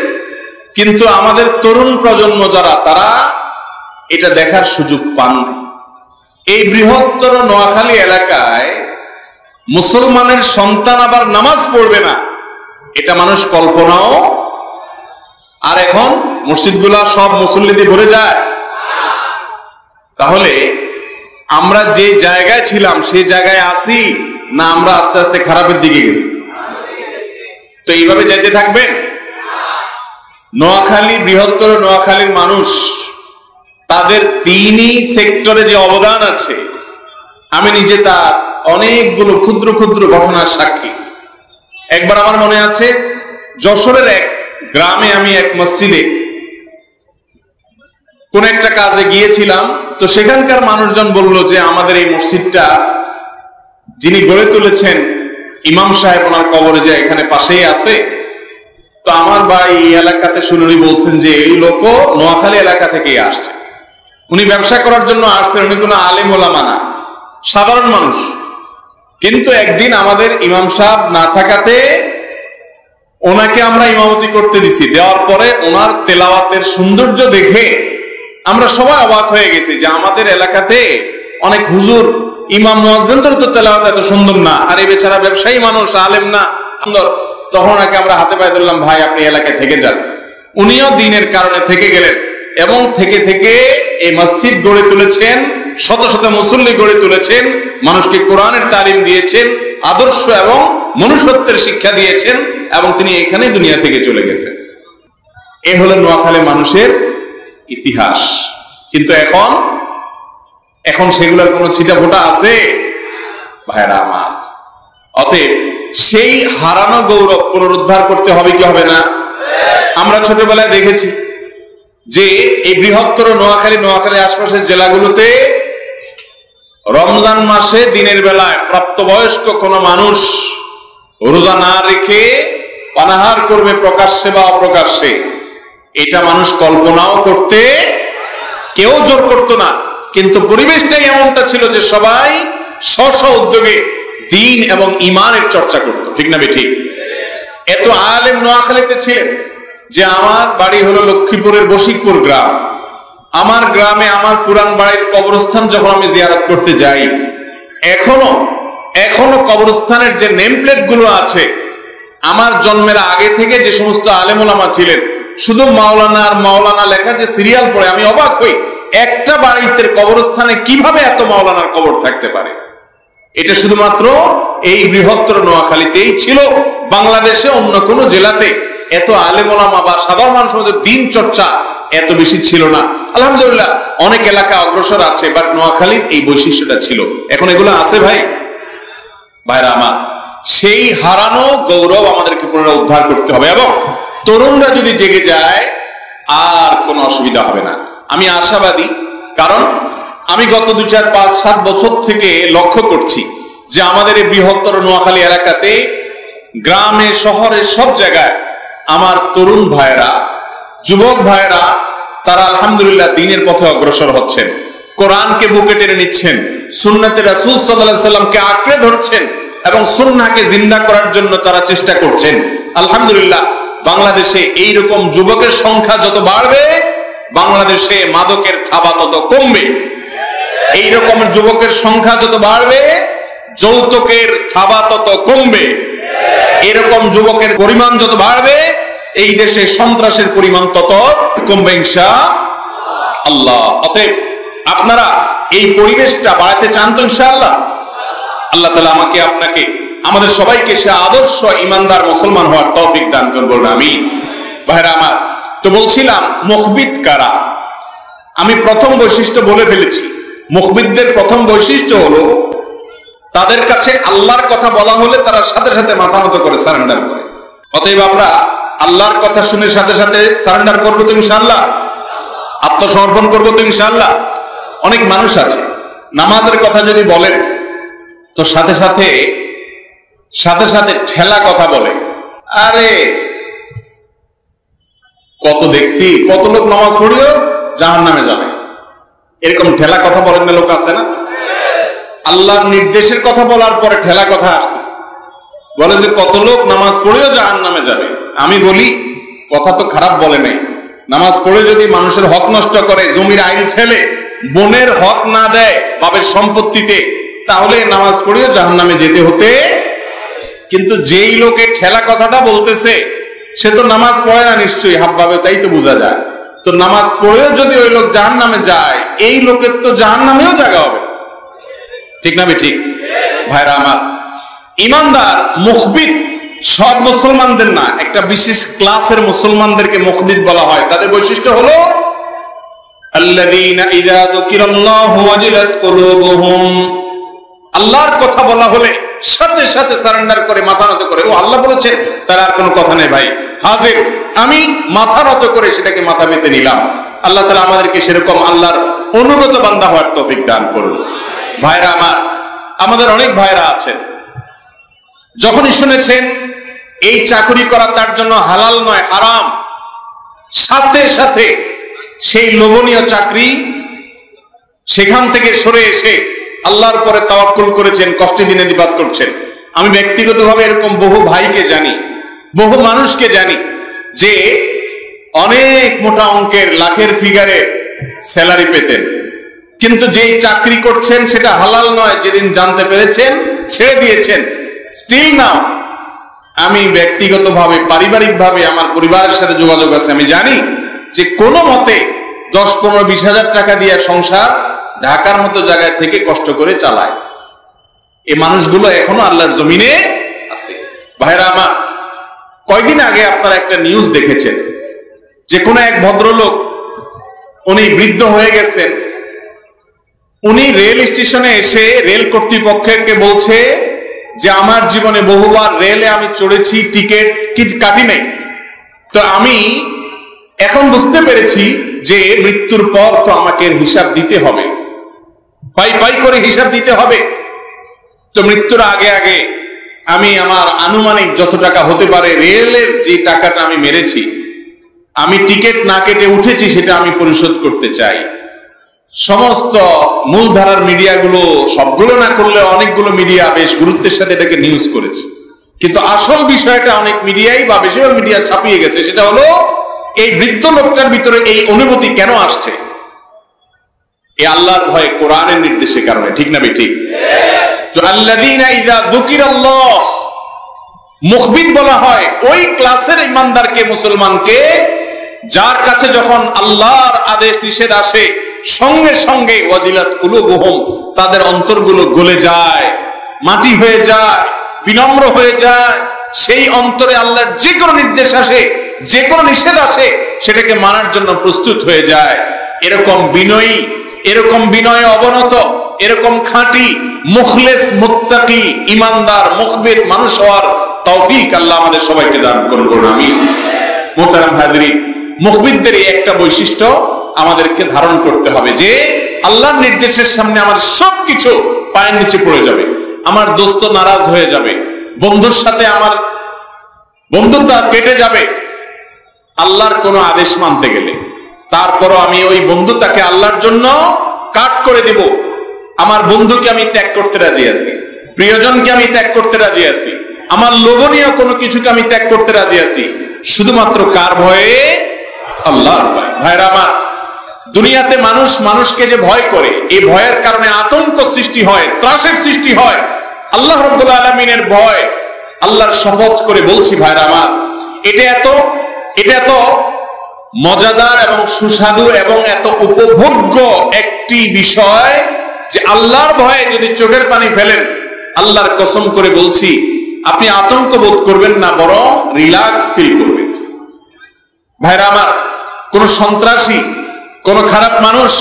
কিন্তু আমাদের তরুণ প্রজন্ম যারা তারা এটা দেখার সুযোগ পান নাই। এই বৃহত্তর নোয়াখালী এলাকায় মুসলমানের সন্তান আবার নামাজ পড়বে না, এটা মানুষ কল্পনাও। আর এখন মসজিদগুলা সব মুসল্লিতে ভরে যায়। তাহলে আমরা যে জায়গায় ছিলাম সেই জায়গায় আছি না আমরা আস্তে আস্তে খারাপের দিকে গেছি? তো এইভাবে যেতে থাকবেন। নোয়াখালী, বৃহত্তর নোয়াখালীর মানুষ তাদের দ্বীনি সেক্টরে যে অবদান আছে, আমি নিজে তার অনেকগুলো ক্ষুদ্র ক্ষুদ্র ঘটনার সাক্ষী। একবার আমার মনে আছে, যশোরের এক গ্রামে আমি এক মসজিদে কোন একটা কাজে গিয়েছিলাম। তো সেখানকার মানুষজন বলল যে আমাদের এই মসজিদটা যিনি গড়ে তুলেছেন ইমাম সাহেব, ওনার কবরে যে এখানে পাশেই আছে। তো আমার ভাই এই এলাকাতে শুনে উনি বলছেন যে এই লোক নোয়াখালী এলাকা থেকেই আসছে, উনি ব্যবসা করার জন্য আসছেন, উনি কোনো আলেম ওলামা না, সাধারণ মানুষ। কিন্তু একদিন আমাদের ইমাম সাহেব না থাকাতে ওনাকে আমরা ইমামতি করতে দিছি। দেওয়ার পরে ওনার তেলাওয়াতের সৌন্দর্য দেখে আমরা সবাই অবাক হয়ে গেছি যে আমাদের এলাকাতে অনেক হুজুর, ইমাম মুয়াজ্জিনদের তো তেলাওয়াত এত সুন্দর না, আর এই বেচারা ব্যবসায়ী মানুষ, আলেম না, সুন্দর। তখন ওনাকে আমরা হাতে পায়ে ধরলাম, ভাই আপনি এলাকায় থেকে যান। উনিও দ্বীনের কারণে থেকে গেলেন এবং থেকে থেকে এই মসজিদ গড়ে তুলেছেন, শত শত মুসল্লি গড়ে তুলেছেন, মানুষকে কোরআনের তালিম দিয়েছেন, আদর্শ এবং মনুষ্যত্বের শিক্ষা দিয়েছেন, এবং তিনি এখানে দুনিয়া থেকে চলে গেছেন। এ হলো নোয়াখালী মানুষের ইতিহাস। কিন্তু এখন সেগুলোর কোনো ছিটা ফোটা আছে ভাইরা আমার? অতএব সেই হারানো গৌরব পুনরুদ্ধার করতে হবে কি হবে না? আমরা ছোটবেলায় দেখেছি যে এই বৃহত্তর নোয়াখালী আশপাশের জেলাগুলোতে রমজান মাসে দিনের বেলায় প্রাপ্তবয়স্ক কোন মানুষ রোজা না রেখে পানাহার করবে প্রকাশ্যে বা অপ্রকাশ্যে, এটা মানুষ কল্পনাও করতে কেউ জোর করত না। কিন্তু পরিবেশটাই এমনটা ছিল যে সবাই স্ব উদ্যোগে দ্বীন এবং ঈমানের চর্চা করত, ঠিক না ঠিক? এত আলেম নোয়াখালীতে ছিলেন যে আমার বাড়ি হলো লক্ষ্মীপুরের বশিকপুর গ্রাম। আমার গ্রামে আমার পুরান বাড়ির কবরস্থান যখন আমি জিয়ারত করতে যাই, এখনো কবরস্থানের যে নেম প্লেট গুলো আছে, আমার জন্মের আগে থেকে যে সমস্ত আলেম ওলামা ছিলেন, শুধু মাওলানা আর মাওলানা লেখার যে সিরিয়াল পড়ে আমি অবাক হই, একটা বাড়িতে কবরস্থানে কিভাবে এত মাওলানার কবর থাকতে পারে? এটা শুধুমাত্র এই বৃহত্তর নোয়াখালীতেই ছিল। বাংলাদেশে অন্য কোন জেলাতে এত আলেম ওলামা বা সাধারণ মানুষের মধ্যে দ্বীন চর্চা এত বেশি ছিল না। আলহামদুলিল্লাহ অনেক এলাকা অগ্রসর আছে, বাট নোয়াখালীর এই বৈশিষ্ট্যটা ছিল। এখন এগুলো আছে ভাইরা আমার। সেই হারানো গৌরব আমাদেরকে পুনরুদ্ধার করতে হবে, এবং তরুণরা যদি জেগে যায় আর কোনো অসুবিধা হবে না। আমি আশাবাদী, কারণ আমি গত 2, 4, 5, 7 বছর থেকে লক্ষ্য করছি যে আমাদের এই বৃহত্তর নোয়াখালী এলাকাতে গ্রামে শহরে সব জায়গায় আমার তরুণ ভাইরা, যুবক ভাইরা, তারা আলহামদুলিল্লাহ দ্বীনের পথে অগ্রসর হচ্ছেন, কোরআনকে বুকে টেনে নিচ্ছেন, সুন্নতে রাসূল সাল্লাল্লাহু আলাইহি সাল্লামকে আঁকড়ে ধরছেন এবং সুন্নাহকে জিন্দা করার জন্য তারা চেষ্টা করছেন। আলহামদুলিল্লাহ বাংলাদেশে এইরকম যুবকের সংখ্যা যত বাড়বে, বাংলাদেশে মাদকের থাবা তত কমবে। এইরকম যুবকের সংখ্যা যত বাড়বে, যৌতুকের থাবা তত কমবে। এরকম যুবকের পরিমাণ যত বাড়বে, এই দেশে সন্ত্রাসের পরিমাণ তত কমবে ইনশাআল্লাহ। অতএব আপনারা এই পরিবেশটা বাড়াতে চান তো ইনশাআল্লাহ? আল্লাহ তাআলা আমাকে, আপনাকে, আমাদের সবাইকে সে আদর্শ ইমানদার মুসলমান হওয়ার তৌফিক দান করুন, বলুন আমিন। ভাইরা আমার, তো বলছিলাম মুখবিত কারা। আমি প্রথম বৈশিষ্ট্য বলে ফেলেছি। মুখবিতদের প্রথম বৈশিষ্ট্য হলো তাদের কাছে আল্লাহর কথা বলা হলে তারা সাথে সাথে মাথা নত করে সারেন্ডার করে। অতএব আমরা আল্লাহর কথা শুনে সাথে সাথে সারেন্ডার করবো তো ইনশাআল্লাহ, আত্মসমর্পণ করবো তো ইনশাআল্লাহ। অনেক মানুষ আছে নামাজের কথা যদি বলেন তো সাথে সাথে ঠেলা কথা বলে। আরে কত দেখছি, কত লোক নামাজ পড়িও জাহান্নামে যাবে, এরকম ঠেলা কথা বলেন না লোক আছে না? আল্লাহর নির্দেশের কথা বলার পরে ঠেলা কথা আসতেছে, বলে যে কত লোক নামাজ পড়েও জাহান্নামে যাবে। আমি বলি কথা তো খারাপ বলে নাই, নামাজ পড়ে যদি মানুষের হক নষ্ট করে, জমির আইল ঠেলে, বোনের হক না দেয় বাবের সম্পত্তিতে, তাহলে নামাজ পড়েও জাহান্নামে যেতে হতে। কিন্তু যেই লোকে ঠেলা কথাটা বলতেছে সে তো নামাজ পড়ে না নিশ্চয়ই, হাবভাবে, তাই তো বোঝা যায়। তো নামাজ পড়েও যদি ওই লোক জাহান্নামে যায়, এই লোকের তো জাহান্নামেও জায়গা হবে, ঠিক না? ঠিক ভাইরা আমার, ইমানদার মুখবিত সব মুসলমানদের না, একটা বিশেষ ক্লাসের মুসলমানদেরকে মুখবিত বলা হয়। তাদের বৈশিষ্ট্য হলো আল্লাযীনা ইযা যুকিরাল্লাহু ওয়াজিলাত কুলুবুহুম, আল্লাহর কথা বলা হলে সাথে সাথে সারেন্ডার করে, মাথা নত করে। ও আল্লাহ বলেছেন, তার আর কোনো কথা নেই ভাই, হাজির, আমি মাথা নত করে সেটাকে মাথা পেতে নিলাম। আল্লাহ তাআলা আমাদেরকে সেরকম আল্লাহর অনুগত বান্দা হওয়ার তৌফিক দান করুন। ভাইরা আমার, আমাদের অনেক ভাইরা আছেন, যখনই শুনেছেন এই চাকরি করা তার জন্য হালাল নয়, হারাম, সাথে সাথে সেই লোভনীয় চাকরি সেখান থেকে সরে এসে আল্লাহর পরে তাওয়াক্কুল করেছেন, কষ্টে দিনে দিবাত করছেন। আমি ব্যক্তিগতভাবে এরকম বহু ভাইকে জানি, বহু মানুষকে জানি যে অনেক মোটা অঙ্কের লাখের ফিগারে স্যালারি পেতেন, কিন্তু যেই চাকরি করছেন সেটা হালাল নয়, যেদিন জানতে পেরেছেন ছেড়ে দিয়েছেন। স্টিল নাও আমি ব্যক্তিগতভাবে, পারিবারিকভাবে আমার পরিবারের সাথে যোগাযোগ আছে, আমি জানি যে কোনো মতে 10-15-20 হাজার টাকা দিয়ে সংসার ঢাকার মতো জায়গায় থেকে কষ্ট করে চালায়। এই মানুষগুলো এখনো আল্লাহর জমিনে আছে। ভাইরা আমার, কয়দিন আগে আপনারা একটা নিউজ দেখেছেন যে কোনো এক ভদ্রলোক, উনি বৃদ্ধ হয়ে গেছেন, উনি রেল স্টেশনে এসে রেল কর্তৃপক্ষকে বলছে যে আমার জীবনে বহুবার রেলে আমি চড়েছি, টিকিট কাটি নাই, তো আমি এখন বুঝতে পেরেছি যে মৃত্যুর পর তো আমাকে হিসাব দিতে হবে, পাই পাই করে হিসাব দিতে হবে। তো মৃত্যুর আগে আগে আমি আমার আনুমানিক যত টাকা হতে পারে রেলের যে টাকাটা আমি মেরেছি, আমি টিকিট না কেটে উঠেছি, সেটা আমি পরিশোধ করতে চাই। সমস্ত মূলধারার মিডিয়াগুলো, সবগুলো না করলে অনেকগুলো মিডিয়া বেশ গুরুত্বের সাথে এটাকে নিউজ করেছে, কিন্তু আসল বিষয়টা অনেক মিডিয়াই বা বেশিরভাগ মিডিয়া ছাপিয়ে গেছে। সেটা হলো এই বৃদ্ধ লোকটার ভিতরে এই অনুভূতি কেন আসছে? এই আল্লাহর ভয়ে, কোরআনের নির্দেশের কারণে, ঠিক না ঠিক? আল্লাযীনা ইযা যুকিরাল্লাহ, মুখবিত বলা হয় ওই ক্লাসের ইমানদারকে, মুসলমানকে, যার কাছে যখন আল্লাহর আদেশ নিষেধ আসে সঙ্গে সঙ্গে ওয়াজিলাত কুলুবুহুম, তাদের অন্তরগুলো গলে যায়, মাটি হয়ে যায়, বিনম্র হয়ে যায়। সেই অন্তরে আল্লাহর যে কোনো নির্দেশ আসে, যে কোনো নিষেধ আসে, সেটাকে মানার জন্য প্রস্তুত হয়ে যায়। এরকম বিনয়ী, এরকম বিনয়ে অবনত, এরকম খাঁটি, মুখলেস, মুত্তাকি, ইমানদার, মুখবিত মানুষ হওয়ার তৌফিক আল্লাহ আমাদের সবাইকে দান করুন। আমিন। মুহতারাম হাজিরিন, মুখবিতদের এই একটা বৈশিষ্ট্য আমাদেরকে ধারণ করতে হবে যে আল্লাহর নির্দেশের সামনে আমার সবকিছু পায়ের নিচে পড়ে যাবে, আমার দোস্ত নারাজ হয়ে যাবে, বন্ধুর সাথে আমার বন্ধুত্ব কেটে যাবে আল্লাহর কোনো আদেশ মানতে গেলে। তারপরও আমি ওই বন্ধুটাকে আল্লাহর জন্য কাট করে দেব। আমার বন্ধুকে আমি ত্যাগ করতে রাজি আছি, প্রিয়জনকে আমি ত্যাগ করতে রাজি আছি, আমার লোভনীয় কোনো কিছুকে আমি ত্যাগ করতে রাজি আছি, শুধুমাত্র কার ভয়ে? আল্লাহর ভয়ে। ভাইরা আমার, দুনিয়াতে মানুষ মানুষকে যে ভয় করে, এই ভয়ের কারণে আতঙ্ক সৃষ্টি হয়, ত্রাসের সৃষ্টি হয়। আল্লাহ রাব্বুল আলামিনের ভয়, আল্লাহর শপথ করে বলছি ভাইরা আমার, এটা এত মজাদার এবং সুস্বাদু এবং এত উপভোগ্য একটি বিষয় যে আল্লাহর ভয়ে যদি চোখের পানি ফেলেন, আল্লাহর কসম করে বলছি আপনি আতঙ্ক বোধ করবেন না, বরং রিল্যাক্স ফিল করবেন। ভাইরা আমার, কোন সন্ত্রাসী, কোন খারাপ মানুষ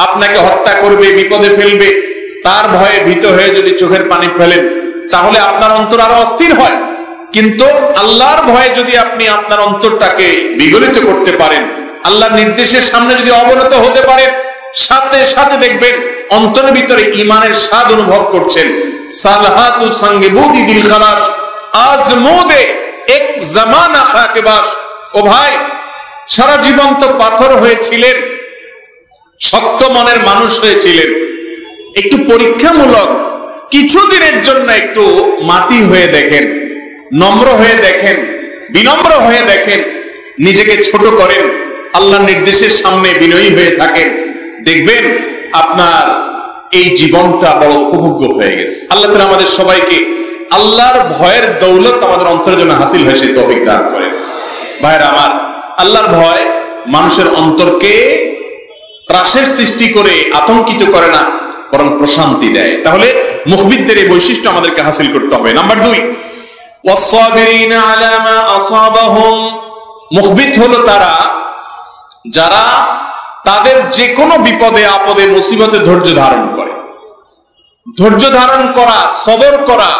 আপনাকে হত্যা করবে, বিপদে ফেলবে, তার ভয়ে ভীত হয়ে যদি চোখের পানি ফেলেন, তাহলে আপনার অন্তর আরো অস্থির হয়। কিন্তু আল্লাহর ভয়ে যদি আপনি আপনার অন্তরটাকে বিগলিত করতে পারেন, আল্লাহর নির্দেশের সামনে যদি অবনত হতে পারেন, সাথে সাথে দেখবেন অন্তরের ভিতরে ঈমানের স্বাদ অনুভব করছেন। সালহাতু সঙ্গে বুদি দিল খালাস আজমুদে এক জামানা খাকেবাস। ও ভাই, সারা জীবন তো পাথর হয়েছিলেন, শক্ত মনের মানুষ হয়েছিলেন, একটু পরীক্ষামূলক কিছুদিনের জন্য একটু মাটি হয়ে দেখেন, নম্র হয়ে দেখেন, বিনম্র হয়ে দেখেন, নিজেকে ছোট করেন, আল্লাহর নির্দেশের সামনে বিনয়ী হয়ে থাকেন, দেখবেন আপনার এই জীবনটা বড় উপভোগ্য হয়ে গেছে। আল্লাহ তাআলা আমাদের সবাইকে আল্লাহর ভয়ের দৌলত আমাদের অন্তরের জন্য হাসিল হয় সেই তৌফিক দান করেন। ভাইরা আমার, আল্লাহর ভয় মানুষের অন্তরকে ত্রাসের সৃষ্টি করে আতঙ্কিত করে না, বরং প্রশান্তি দেয়। তাহলে মুখবিদদের এই বৈশিষ্ট্য আমাদেরকে হাসিল করতে হবে। নাম্বার 2, ওয়াস-সাবিরিনা আলা মা আসাবাহুম। মুখবিদ হলো তারা যারা তাদের যে কোনো বিপদে আপদে মুসিবতে ধৈর্য ধারণ করে। ধৈর্য ধারণ করা, সবর করা,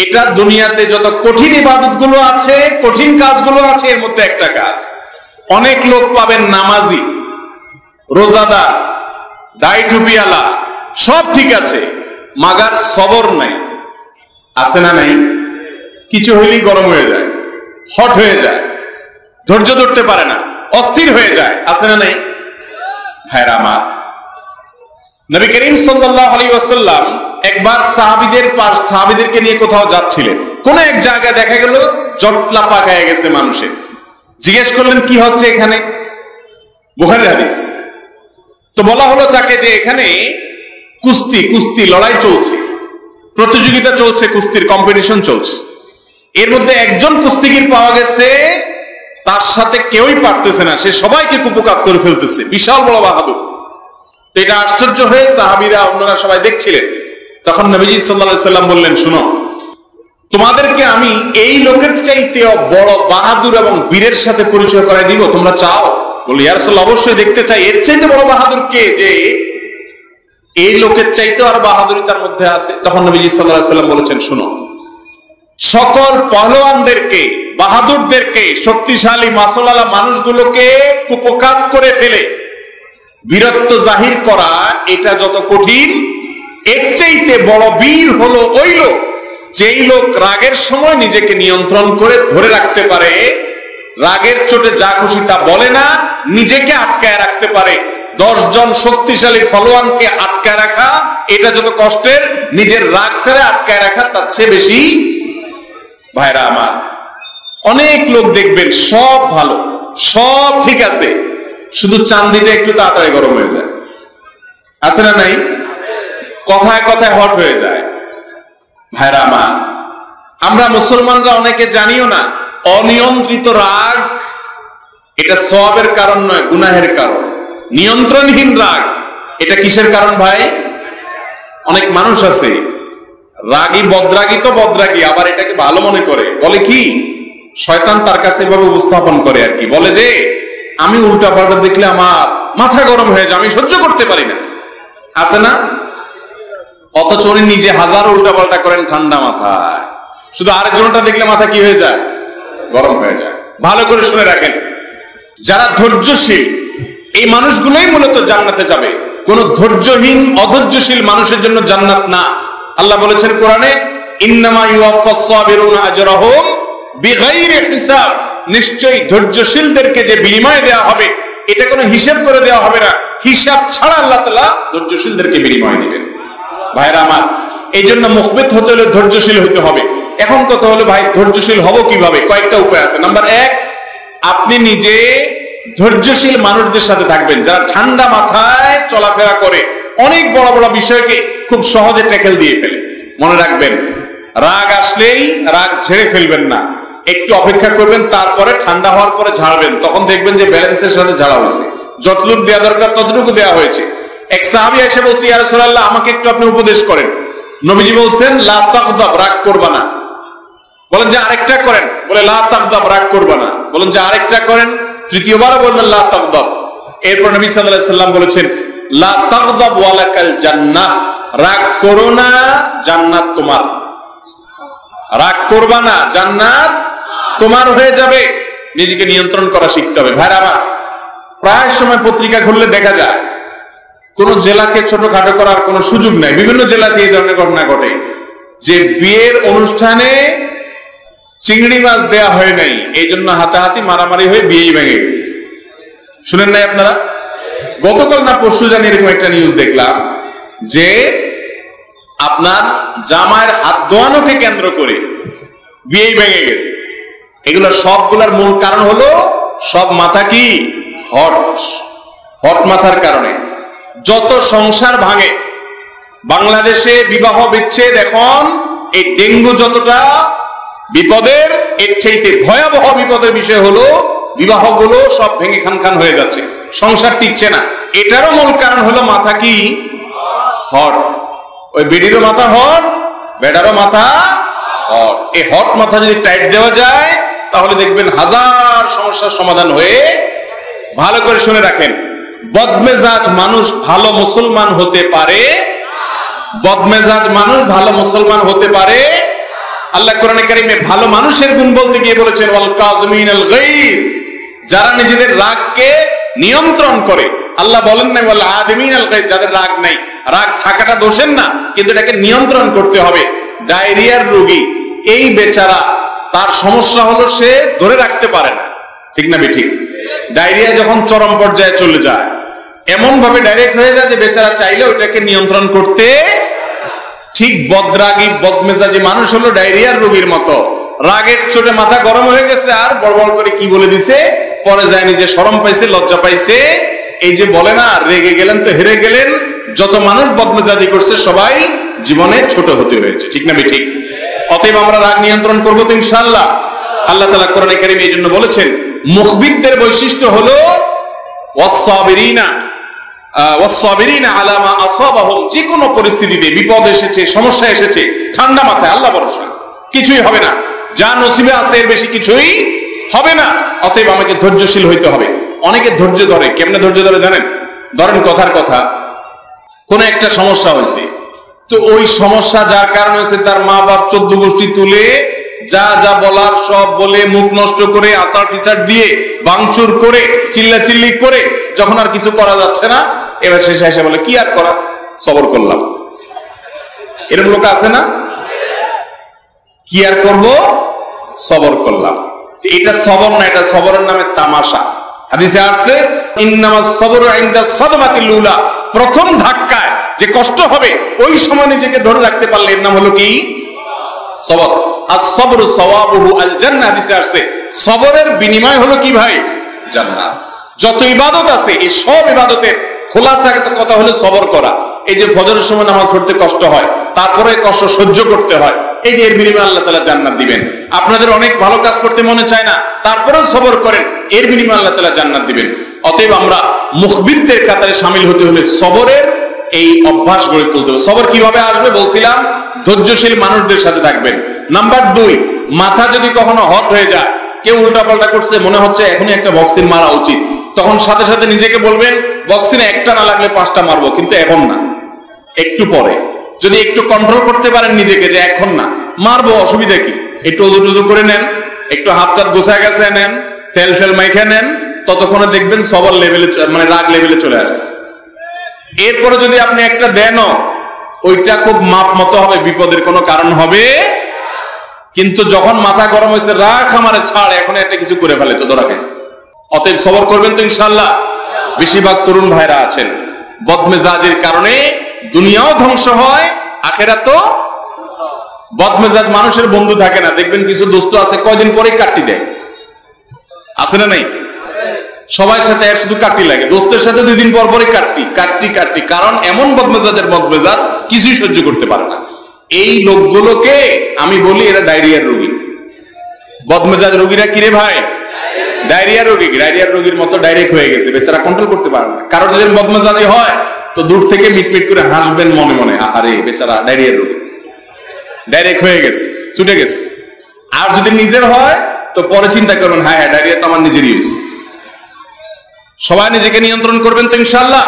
এটা দুনিয়াতে যত কঠিন ইবাদত গুলো আছে, কঠিন কাজগুলো আছে, এর মধ্যে একটা কাজ। অনেক লোক পাবেন নামাজি, রোজাদার, দাড়ি টুপিওয়ালা, সব ঠিক আছে, মাগার সবর নাই। আছে না নাই? কিছু হইলেই গরম হয়ে যায়, হট হয়ে যায়, ধৈর্য ধরতে পারে না, অস্থির হয়ে যায়। আছে না নাই? ভাইরা আমার, নবী করিম সাল্লাল্লাহু আলাইহি ওয়াসাল্লাম একবার সাহাবীদেরকে নিয়ে কোথাও যাচ্ছিলেন। কোন এক জায়গায় দেখা গেল জটলা পাকায় গেছে মানুষের। জিজ্ঞেস করলেন কি হচ্ছে এখানে? বুখারীর হাদিস। তো বলা হলো তাকে যে এখানে কুস্তি লড়াই চলছে, প্রতিযোগিতা চলছে, কুস্তির কম্পিটিশন চলছে। এর মধ্যে একজন কুস্তিগীর পাওয়া গেছে, তার সাথে কেউই পারতেছে না, সে সবাইকে কুপকাত করে ফেলতেছে, বিশাল বড় বাহাদুর। তো এটা আশ্চর্য হয়ে সাহাবীরা অন্যরা সবাই দেখছিলেন। তখন নবীজি সাল্লাল্লাহু আলাইহি সাল্লাম বললেন, শুনো, তোমাদেরকে আমি এই লোকের চাইতেও বড় বাহাদুর এবং বীরের সাথে পরিচয় করাই দিব, তোমরা চাও? বলি, ইয়া রাসূলুল্লাহ, অবশ্যই দেখতে চাই। এর চাইতে বড় বাহাদুর কে, যে এই লোকের চাইতেও আর বাহাদুরি তার মধ্যে আছে? তখন নবীজি সাল্লাল্লাহু আলাইহি সাল্লাম বলেছেন, শুনো, সকল পহলওয়ানদেরকে, বাহাদুরদেরকে, শক্তিশালী মাসলালা মানুষগুলোকে কুপকাত করে ফেলে বীরত্ব জাহির করা, এটা যত কঠিন, এর চাইতে বড় বীর হলো ওই লোক যেই লোক রাগের সময় নিজেকে নিয়ন্ত্রণ করে ধরে রাখতে পারে, রাগের চোটে যা খুশি তা বলে না, নিজেকে আটকায় রাখতে পারে। 10 জন শক্তিশালী ফলোয়ানকে আটকায় রাখা, এটা যত কষ্টের, নিজের রাগটারে আটকায় রাখা তার চেয়ে বেশি। ভাইরা আমার, অনেক লোক দেখবেন সব ভালো, সব ঠিক আছে, শুধু চান্দিটা একটু তাড়াতাড়ি গরম হয়ে যায়। আছে না নাই? কথায় কথায় হট হয়ে যায়। ভাইরা আমার, আমরা মুসলমানরা অনেকে জানিও না, অনিয়ন্ত্রিত রাগ এটা সওয়াবের কারণ নয়, গুনাহের কারণ। নিয়ন্ত্রণহীন রাগ এটা কিসের কারণ ভাই? অনেক মানুষ আছে রাগী, বদরাগী তো বদরাগী, আবার এটাকে ভালো মনে করে, বলে কি, শয়তান তার কাছে এভাবে উপস্থাপন করে আর কি, বলে যে আমি উল্টা পাল্টা দেখলে আমার মাথা গরম হয়ে যায়, আমি সহ্য করতে পারি না। আছে না? অথচ উনি নিজে হাজার উল্টা পাল্টা করেন ঠান্ডা মাথায়, শুধু আরেকজনটা দেখলে মাথা কি হয়ে যায়? গরম হয়ে যায়। ভালো করে শুনে রাখেন, যারা ধৈর্যশীল এই মানুষগুলোই মূলত জান্নাতে যাবে। কোন ধৈর্যহীন অধৈর্যশীল মানুষের জন্য জান্নাত না। আল্লাহ বলেছেন কোরআনে, ইন্নামা ইউওয়াফাস সাবিরুনা আজরাহুম বিগাইরি হিসাব। নিশ্চয়ই ধৈর্যশীলদেরকে যে বিনিময় দেওয়া হবে, এটা কোনো হিসাব করে দেওয়া হবে না, হিসাব ছাড়া আল্লাহ তাআলা ধৈর্যশীলদেরকে বিনিময় দিবেন। ভাইরা আমার, এই জন্য মুখবিত হতে হলে ধৈর্যশীল হতে হবে। এখন কথা হলো ভাই, ধৈর্যশীল হব কিভাবে? কয়েকটা উপায় আছে। নাম্বার 1, আপনি নিজে ধৈর্যশীল মানুষদের সাথে থাকবেন, যারা ঠান্ডা মাথায় চলাফেরা করে, অনেক বড় বড় বিষয়কে খুব সহজে ট্যাকেল দিয়ে ফেলে। মনে রাখবেন, রাগ আসলেই রাগ ঝেড়ে ফেলবেন না, একটু অপেক্ষা করবেন, তারপরে ঠান্ডা হওয়ার পরে ঝাড়বেন। তখন দেখবেন যে ব্যালেন্সের সাথে ঝাড়া হয়েছে, যতটুকু দেওয়া দরকার ততটুকু দেওয়া হয়েছে। এক সাহাবী এসে বলছে, ইয়া রাসূলুল্লাহ, আমাকে একটু আপনি উপদেশ করেন। নবীজি বলছেন, লা তাগদাব, রাগ করবা না। বলেন যে আরেকটা করেন, বলে লা তাগদাব, রাগ করবা না। বলেন যে আরেকটা করেন, তৃতীয়বার বললেন লা তাগদাব। এরপর নবী সাল্লাল্লাহু আলাইহি সাল্লাম বলেছেন, লা তাগদাব ওয়ালাকাল জান্নাহ, রাগ করো না, জান্নাত তোমার। রাগ করবা না, জান্নাত তোমার হয়ে যাবে। নিজেকে নিয়ন্ত্রণ করা শিখতে হবে। ভাইরা আমার, প্রায় সময় পত্রিকা খুললে দেখা যায় কোন জেলাকে ছোটখাটো করার কোন সুযোগ নাই। বিভিন্ন জেলাতে এই ধরনের ঘটনা ঘটে যে বিয়ের অনুষ্ঠানে চিংড়ি মাছ দেয়া হয় নাই, এই জন্য হাতাহাতি মারামারি হয়ে বিয়েই ভেঙে গেছে। শুনেন নাই আপনারা? গতকাল না পরশু জানি এরকম একটা নিউজ দেখলাম যে আপনার জামাইয়ের হাত ধোয়ানোকে কেন্দ্র করে বিয়েই ভেঙে গেছে। এগুলো সবগুলোর মূল কারণ হলো সব মাথা কি হট মাথার কারণে যত সংসার ভাঙে। বাংলাদেশে বিবাহ বিচ্ছেদ এখন এই ডেঙ্গু যতটা বিপদের, এর চাইতে ভয়াবহ বিপদের বিষয় হলো বিবাহগুলো সব ভেঙে খান হয়ে যাচ্ছে, সংসার টিকছে না। এটারও মূল কারণ হলো মাথা কি হট। ওই বেডিরও মাথা হট, বেডারও মাথা হট। এই হট মাথা যদি টাইট দেওয়া যায় তাহলে দেখবেন হাজার সমস্যার সমাধান হয়ে। ভালো করে শুনে রাখেন, বদমেজাজ মানুষ ভালো মুসলমান হতে পারে, বদমেজাজ মানুষ ভালো মুসলমান হতে পারে। আল্লাহ কোরআনে কারিমে ভালো মানুষের গুণ বলতে গিয়ে বলেছেন ওয়াল কাযিমিনাল গায়জ, যারা নিজেদের রাগকে নিয়ন্ত্রণ করে। আল্লাহ বলেন না ওয়াল আদিমিনাল গায়জ, যাদের রাগ নাই। রাগ থাকাটা দোষের না, কিন্তু এটাকে নিয়ন্ত্রণ করতে হবে। ডায়রিয়ার রোগী এই বেচারা, তার সমস্যা হলো সে ধরে রাখতে পারে না, ঠিক না বেঠিক? ডায়রিয়া যখন চরম পর্যায়ে চলে যায়, এমন ভাবে ডাইরেক্ট হয়ে যায় যে বেচারা চাইলে ওইটাকে নিয়ন্ত্রণ করতে। ঠিক বদরাগী বদমেজাজি মানুষ হলো ডায়রিয়ার রোগীর মতো, রাগের চোটে মাথা গরম হয়ে গেছে আর বড় করে কি বলে দিছে, পরে যায়নি যে শরম পাইছে, লজ্জা পাইছে। এই যে বলে না রেগে গেলেন তো হেরে গেলেন, যত মানুষ বদমেজাজি করছে সবাই জীবনে ছোট হতে হয়েছে, ঠিক না বেঠিক? অতএব আমরা রাগ নিয়ন্ত্রণ করবো তো ইনশাআল্লাহ। আল্লাহ তাআলা কোরআনে কারিমে এই জন্য বলেছেন মুখবিদদের বৈশিষ্ট্য হলো ওয়াসসাবিরিনা আলা মা আসাবাহুম, যে কোনো পরিস্থিতিতে বিপদ এসেছে, সমস্যা এসেছে, ঠান্ডা মাথায় আল্লাহ ভরসা, কিছুই হবে না, যা নসিবে আছে এর বেশি কিছুই হবে না। অতএব আমাকে ধৈর্যশীল হইতে হবে। অনেকে ধৈর্য ধরে, কেমনে ধৈর্য ধরে জানেন? ধরেন কথার কথা কোন একটা সমস্যা হয়েছে, তো ওই সমস্যা যার কারণে হয়েছে তার মা বাপ 14 গোষ্ঠী তুলে যা যা বলার সব বলে, মুখ নষ্ট করে, আসার ফিসার দিয়ে, ভাঙচুর করে, চিল্লাচিল্লি করে, যখন আর কিছু করা যাচ্ছে না, এবার শেষে এসে বলে কি আর করা, সবর করলাম। এরকম লোক আছে না? কি আর করব, সবর করলাম। এটা সবর না, এটা সবরের নামে তামাশা। হাদিসে আসছে ইন্নামাস সাবরু ইনদা সাদমাতিল উলা, প্রথম ধাক্কায় যে কষ্ট হবে ওই সময় নিজেকে ধরে রাখতে পারলে এর নাম হলো কি সবর। আস-সাবরু সাওয়াবুহু আল জান্নাহ, হাদিসে আসছে সবরের বিনিময় হলো কি ভাই? জান্নাত। যত ইবাদত আছে এই সব ইবাদতের খোলাসা কথা হলো সবর করা। এই যে ফজরের সময় নামাজ পড়তে কষ্ট হয়, তারপরে কষ্ট সহ্য করতে হয়, এই যে এর বিনিময়ে আল্লাহ তাআলা জান্নাত দিবেন। আপনাদের অনেক ভালো কাজ করতে মনে চায় না, তারপরেও সবর করেন, এর বিনিময়ে আল্লাহ তাআলা জান্নাত দিবেন। অতএব আমরা মুখবিদদের কাতারে শামিল হতে হলে সবরের এই অভ্যাস গড়ে তুলতে হবে। সবর কিভাবে আসবে বলছিলাম, ধৈর্যশীল মানুষদের সাথে থাকবেন। নাম্বার 2, মাথা যদি কখনো হট হয়ে যায়, কেউ উল্টাপাল্টা করছে, মনে হচ্ছে এখনই একটা বক্সিং মারা উচিত, তখন সাথে সাথে নিজেকে বলবেন বক্সিংয়ে একটা না লাগলে 5টা মারবো, কিন্তু এখন না, একটু পরে। যদি একটু কন্ট্রোল করতে পারেন নিজেকে যে এখন না, মারবো, অসুবিধা কি, একটু ওজু টুজু করে নেন, একটু হাত টাত গোছায় গেছে নেন, তেল ফেল মাইখে নেন, ততক্ষণে দেখবেন সবার লেভেলে, মানে রাগ লেভেলে চলে আসছে। এরপরে যদি আপনি একটা দেনও, ওইটা খুব মাপ মতো হবে, বিপদের কোনো কারণ হবে। কিন্তু যখন মাথা গরম হয়েছে, রাগ আমারে ছাড়, এখন একটা কিছু করে ফেলে তো ধরা গেছে। অতএব সবর করবেন তো ইনশাআল্লাহ। বেশিরভাগ তরুণ ভাইরা আছেন বদমেজাজের কারণে দুনিয়াও ধ্বংস হয়, আখেরাতও। বদমেজাজ মানুষের বন্ধু থাকে না, দেখবেন কিছু দোস্ত আছে কয়দিন পরে কাটতি দেয়, আছে না নাই? সবার সাথে শুধু কাটতি লাগে, দোস্তের সাথে 2 দিন পর পরে কাটতি, কারণ এমন বদমেজাজের বদমেজাজ কিছুই সহ্য করতে পারে না। এই লোকগুলোকে আমি বলি এরা ডায়রিয়ার রোগী। বদমেজাজ রোগীরা কিরে ভাই? ডায়রিয়ার রোগী, ডায়রিয়ার রোগীর মতো ডাইরেক্ট হয়ে গেছে, বেচারা কন্ট্রোল করতে পারে না। কারণ যদি বদমেজাজি হয় তো দূর থেকে মিটমিট করে হাসবেন মনে মনে, আরে বেচারা ডায়রিয়ার রোগী, ডাইরেক্ট হয়ে গেছে, ছুটে গেছে। আর যদি নিজের হয় তো পরে চিন্তা করবেন, হ্যাঁ ডায়রিয়া তো আমার নিজেরই হয়েছে। সবাই নিজেকে নিয়ন্ত্রণ করবেন তো ইনশাআল্লাহ।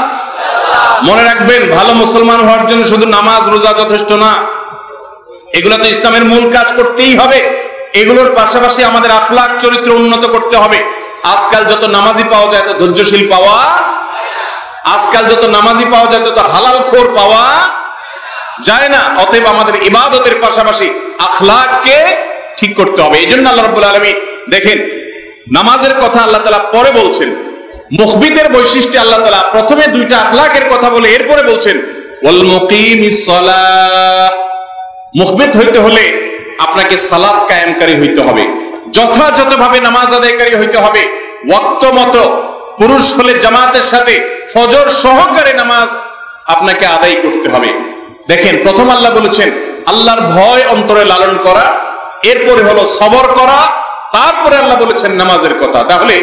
মনে রাখবেন, ভালো মুসলমান হওয়ার জন্য শুধু নামাজ রোজা যথেষ্ট না, এগুলো তো ইসলামের মূল কাজ করতেই হবে। এগুলোর পাশাপাশি আমাদের আখলাক চরিত্র উন্নত করতে হবে। আজকাল যত নামাজি পাওয়া যায় তত ধৈর্যশীল পাওয়া, আজকাল যত নামাজি পাওয়া যায় তত হালাল খোর পাওয়া যায় না। অতএব আমাদের ইবাদতের পাশাপাশি আখলাককে ঠিক করতে হবে। এই জন্য আল্লাহ রাব্বুল আলামিন দেখেন, নামাজের কথা আল্লাহ তাআলা পরে বলছেন, মুখবিদের বৈশিষ্ট্য আল্লাহ তাআলা প্রথমে 2টা আখলাকের কথা বলে এরপরে বলছেন ওয়াল মুকিমিস সালাহ, মুখবিত হইতে হলে আপনাকে সালাত কায়েমকারী হইতে হবে, যথাযথভাবে নামাজ আদায়কারী হইতে হবে, ওয়াক্ত মতো, পুরুষ হলে জামাতের সাথে ফজর সহকারে নামাজ আপনাকে আদায় করতে হবে। দেখেন, প্রথম আল্লাহ বলেছেন আল্লাহর ভয় অন্তরে লালন করা, এরপরে হলো সবর করা, তারপরে আল্লাহ বলেছেন নামাজের কথা। তাহলে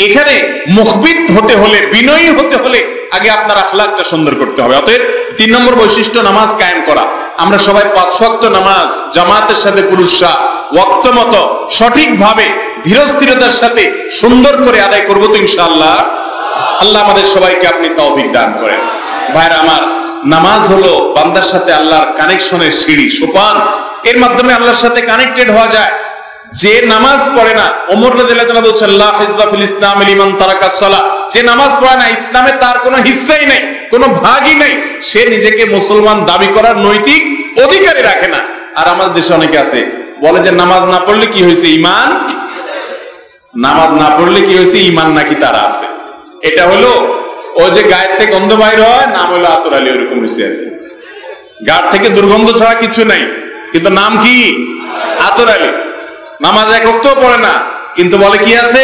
এখানে মুখবিত হতে হলে, বিনয়ী হতে হলে আগে আপনার আখলাকটা সুন্দর করতে হবে। অতএব 3 নম্বর বৈশিষ্ট্য নামাজ কায়েম করা। আমরা সবাই 5 ওয়াক্ত নামাজ জামাতের সাথে পুরুষরা ওয়াক্ত মতো সঠিকভাবে ধীরস্থিরতার সাথে সুন্দর করে আদায় করবো তো ইনশাআল্লাহ। আল্লাহ আমাদের সবাইকে আপনি তৌফিক দান করেন। ভাইরা আমার, নামাজ হলো বান্দার সাথে আল্লাহর কানেকশনের সিঁড়ি, সোপান। এর মাধ্যমে আল্লাহর সাথে কানেক্টেড হওয়া যায়। যে নামাজ পড়ে না, ওমর রাদিয়াল্লাহু তাআলা বলেছেন লা হিজ্জা ফিল ইসলাম লিমান তারাকাস সালাহ, যে নামাজ পড়ে না ইসলামে তার কোনো হিস্সাই নেই, কোনো ভাগই নেই, সে নিজেকে মুসলমান দাবি করার নৈতিক অধিকারই রাখে না। আর আমাদের দেশে অনেকে আছে বলে যে নামাজ না পড়লে কি হয়েছে, ইমান, নামাজ না পড়লে কি হয়েছে, ইমান নাকি তারা আছে। এটা হলো ও যে গায়ের থেকে গন্ধ বাইর হয়, নাম হলো আতর আলী, ওরকম হয়েছে আর কি। গার থেকে দুর্গন্ধ ছাড়া কিছু নাই, কিন্তু নাম কি আতর আলী। নামাজ এক ওয়াক্তও পড়ে না, কিন্তু বলে কি আছে,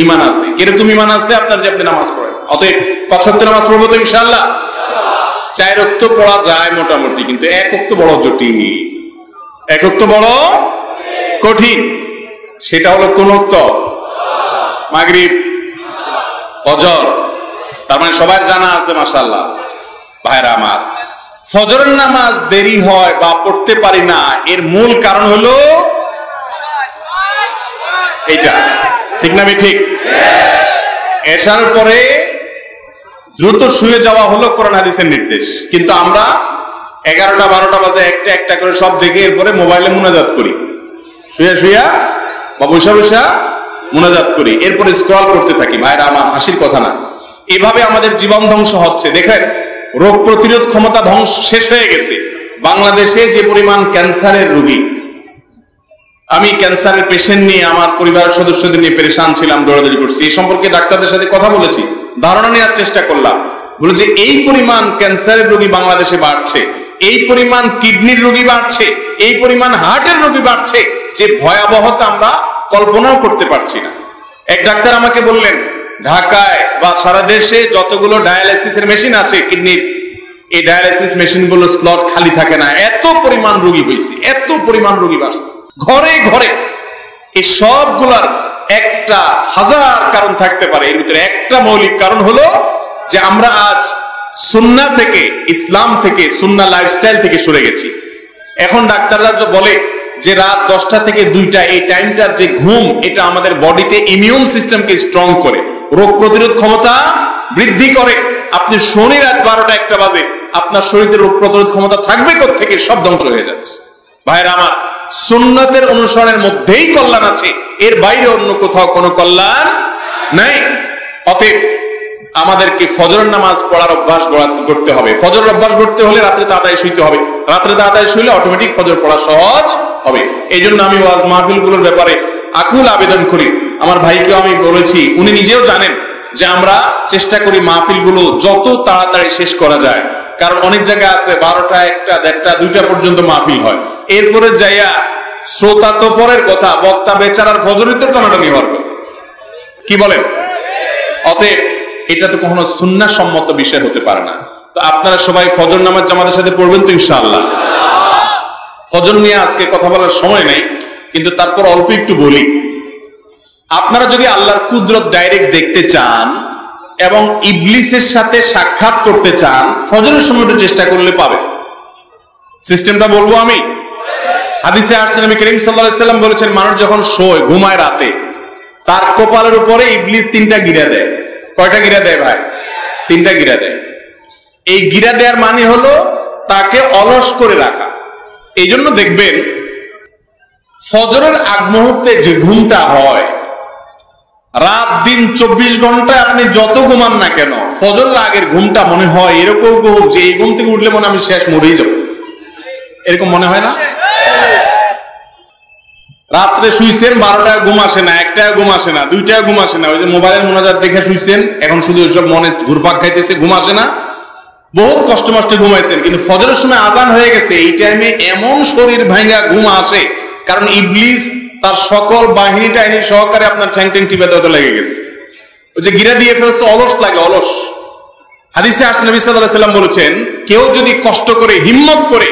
ইমান আছে। এরকম ইমান আছে আপনার যে আপনি নামাজ পড়েন। অতএব 5 ওয়াক্ত নামাজ পড়বো তো ইনশাআল্লাহ। 4 ওয়াক্ত পড়া যায় মোটামুটি, কিন্তু 1 ওয়াক্ত বড় জটিল, 1 ওয়াক্ত বড় কঠিন। সেটা হলো কোন ওয়াক্ত? মাগরিব, ফজর। তার মানে সবার জানা আছে মাশাআল্লাহ। ভাইরা আমার, ফজরের নামাজ দেরি হয় বা পড়তে পারি না, এর মূল কারণ হলো এইটা, ঠিক না? ঠিক। এশার পরে দ্রুত শুয়ে যাওয়া হলো কোরআন হাদিসের নির্দেশ, কিন্তু আমরা 11টা 12টা বাজে একটা একটা করে সব দেখে এরপরে মোবাইলে মুনাজাত করি, শুয়ে শুয়া বা বসা বসা মুনাজাত করি, এরপরে স্ক্রল করতে থাকি। ভাইরা আমার, হাসির কথা না, এভাবে আমাদের জীবন ধ্বংস হচ্ছে। দেখেন, রোগ প্রতিরোধ ক্ষমতা ধ্বংস শেষ হয়ে গেছে। বাংলাদেশে যে পরিমাণ ক্যান্সারের রোগী, আমি ক্যান্সারের পেশেন্ট নিয়ে আমার পরিবারের সদস্যদের নিয়ে পেরেশান ছিলাম, দৌড়াদৌড়ি করছি। এই সম্পর্কে ডাক্তারদের সাথে কথা বলেছি, ধারণা নেওয়ার চেষ্টা করলাম। বলে যে এই পরিমাণ ক্যান্সারের রোগী বাংলাদেশে বাড়ছে, এই পরিমাণ কিডনির রোগী বাড়ছে, এই পরিমাণ হার্টের রোগী বাড়ছে, যে ভয়াবহতা আমরা কল্পনাও করতে পারছি না। এক ডাক্তার আমাকে বললেন, ঢাকায় বা সারা দেশে যতগুলো ডায়ালাইসিসের মেশিন আছে কিডনির, এই ডায়ালাইসিস মেশিন গুলো স্লট খালি থাকে না, এত পরিমাণ রোগী হয়েছে, এত পরিমাণ রোগী বাড়ছে ঘরে ঘরে। এই সবগুলার একটা হাজার কারণ থাকতে পারে, এর ভিতরে একটা মৌলিক কারণ হলো যে আমরা আজ সুন্নাহ থেকে, ইসলাম থেকে, সুন্নাহ লাইফস্টাইল থেকে সরে গেছি। এখন ডাক্তাররা বলে যে রাত 10টা থেকে 2টা এই টাইমটার যে ঘুম, এটা আমাদের বডিতে ইমিউন সিস্টেমকে স্ট্রং করে, রোগ প্রতিরোধ ক্ষমতা বৃদ্ধি করে। আপনি শনি রাত 12টা 1টা বাজে, আপনার শরীরে রোগ প্রতিরোধ ক্ষমতা থাকবে কোত্থেকে? সব ধ্বংস হয়ে যাচ্ছে। ভাইরা আমার, সুন্নাতের অনুসরণের মধ্যেই কল্যাণ আছে, এর বাইরে অন্য কোথাও কোনো কল্যাণ নাই। অতএব আমাদেরকে ফজরের নামাজ পড়ার অভ্যাস করতে হবে। ফজরের অভ্যাস করতে হলে রাত্রে তাড়াতাড়ি শুইতে হবে, রাত্রে তাড়াতাড়ি শুইলে অটোমেটিক ফজর পড়া সহজ হবে। এই জন্য আমি ওয়াজ মাহফিলগুলোর ব্যাপারে আকুল আবেদন করি। আমার ভাইকে আমি বলেছি, উনি নিজেও জানেন যে আমরা চেষ্টা করি মাহফিলগুলো যত তাড়াতাড়ি শেষ করা যায়। কারণ অনেক জায়গায় আছে 12টা 1টা 1:30 2টা পর্যন্ত মাহফিল হয়, এরপরে যাইয়া শ্রোতা তো পরের কথা, বক্তা বেচারার ফজরের তো টানাটানি হওয়ার কথা, কি বলেন? অতএব এটা তো কখনো সুন্নাহ সম্মত বিষয় হতে পারে না। তো আপনারা সবাই ফজর নামাজ জামাতের সাথে পড়বেন তো ইনশাআল্লাহ। ফজর নিয়ে আজকে কথা বলার সময় নেই, কিন্তু তারপর অল্প একটু বলি। আপনারা যদি আল্লাহর কুদরত ডাইরেক্ট দেখতে চান এবং ইবলিসের সাথে সাক্ষাৎ করতে চান, ফজরের সময়টা চেষ্টা করলে পাবেন। সিস্টেমটা বলবো আমি। হাদিসে আসছে, নবী করিম সাল্লাল্লাহু আলাইহি ওয়াসাল্লাম বলেছেন, মানুষ যখন শোয়, ঘুমায় রাতে, তার কপালের উপরে ইবলিস 3টা গিরা দেয়। কয়টা গিরা দেয় ভাই? 3টা গিরা দেয়। এই গিরা দেওয়ার মানে হলো তাকে অলস করে রাখা। এই জন্য দেখবেন ফজরের আগ মুহূর্তে যে ঘুমটা হয়, রাত দিন 24 ঘন্টায় আপনি যত ঘুমান না কেন, ফজরের আগের ঘুমটা মনে হয় এরকম ঘুম যে এই ঘুম থেকে উঠলে মনে আমি শেষ, মরেই যাব, এরকম মনে হয় না? রাত্রে শুইছেন 12টায় ঘুম আসে না, 1টায় ঘুম আসে না, 2টায় ঘুম আসে না, ওই যে মোবাইলের মোনাজাত দেখে শুইছেন, এখন শুধু ওইসব মনে ঘুরপাক খাইতেছে, ঘুম আসে না। বহুত কষ্ট মষ্টে ঘুমাইছেন, কিন্তু ফজরের সময় আজান হয়ে গেছে, এই টাইমে এমন শরীর ভাঙা ঘুম আসে, কারণ ইবলিস তার সকল বাহিনী টাহিনী সহকারে আপনার ঠ্যাং ঠ্যাং টিপে দিতে লেগে গেছে। ওই যে গিরা দিয়ে ফেলছে, অলস লাগে, অলস। হাদিসে আসছে নবী সাল্লাল্লাহু আলাইহি ওয়াসাল্লাম বলেছেন, কেউ যদি কষ্ট করে হিম্মত করে,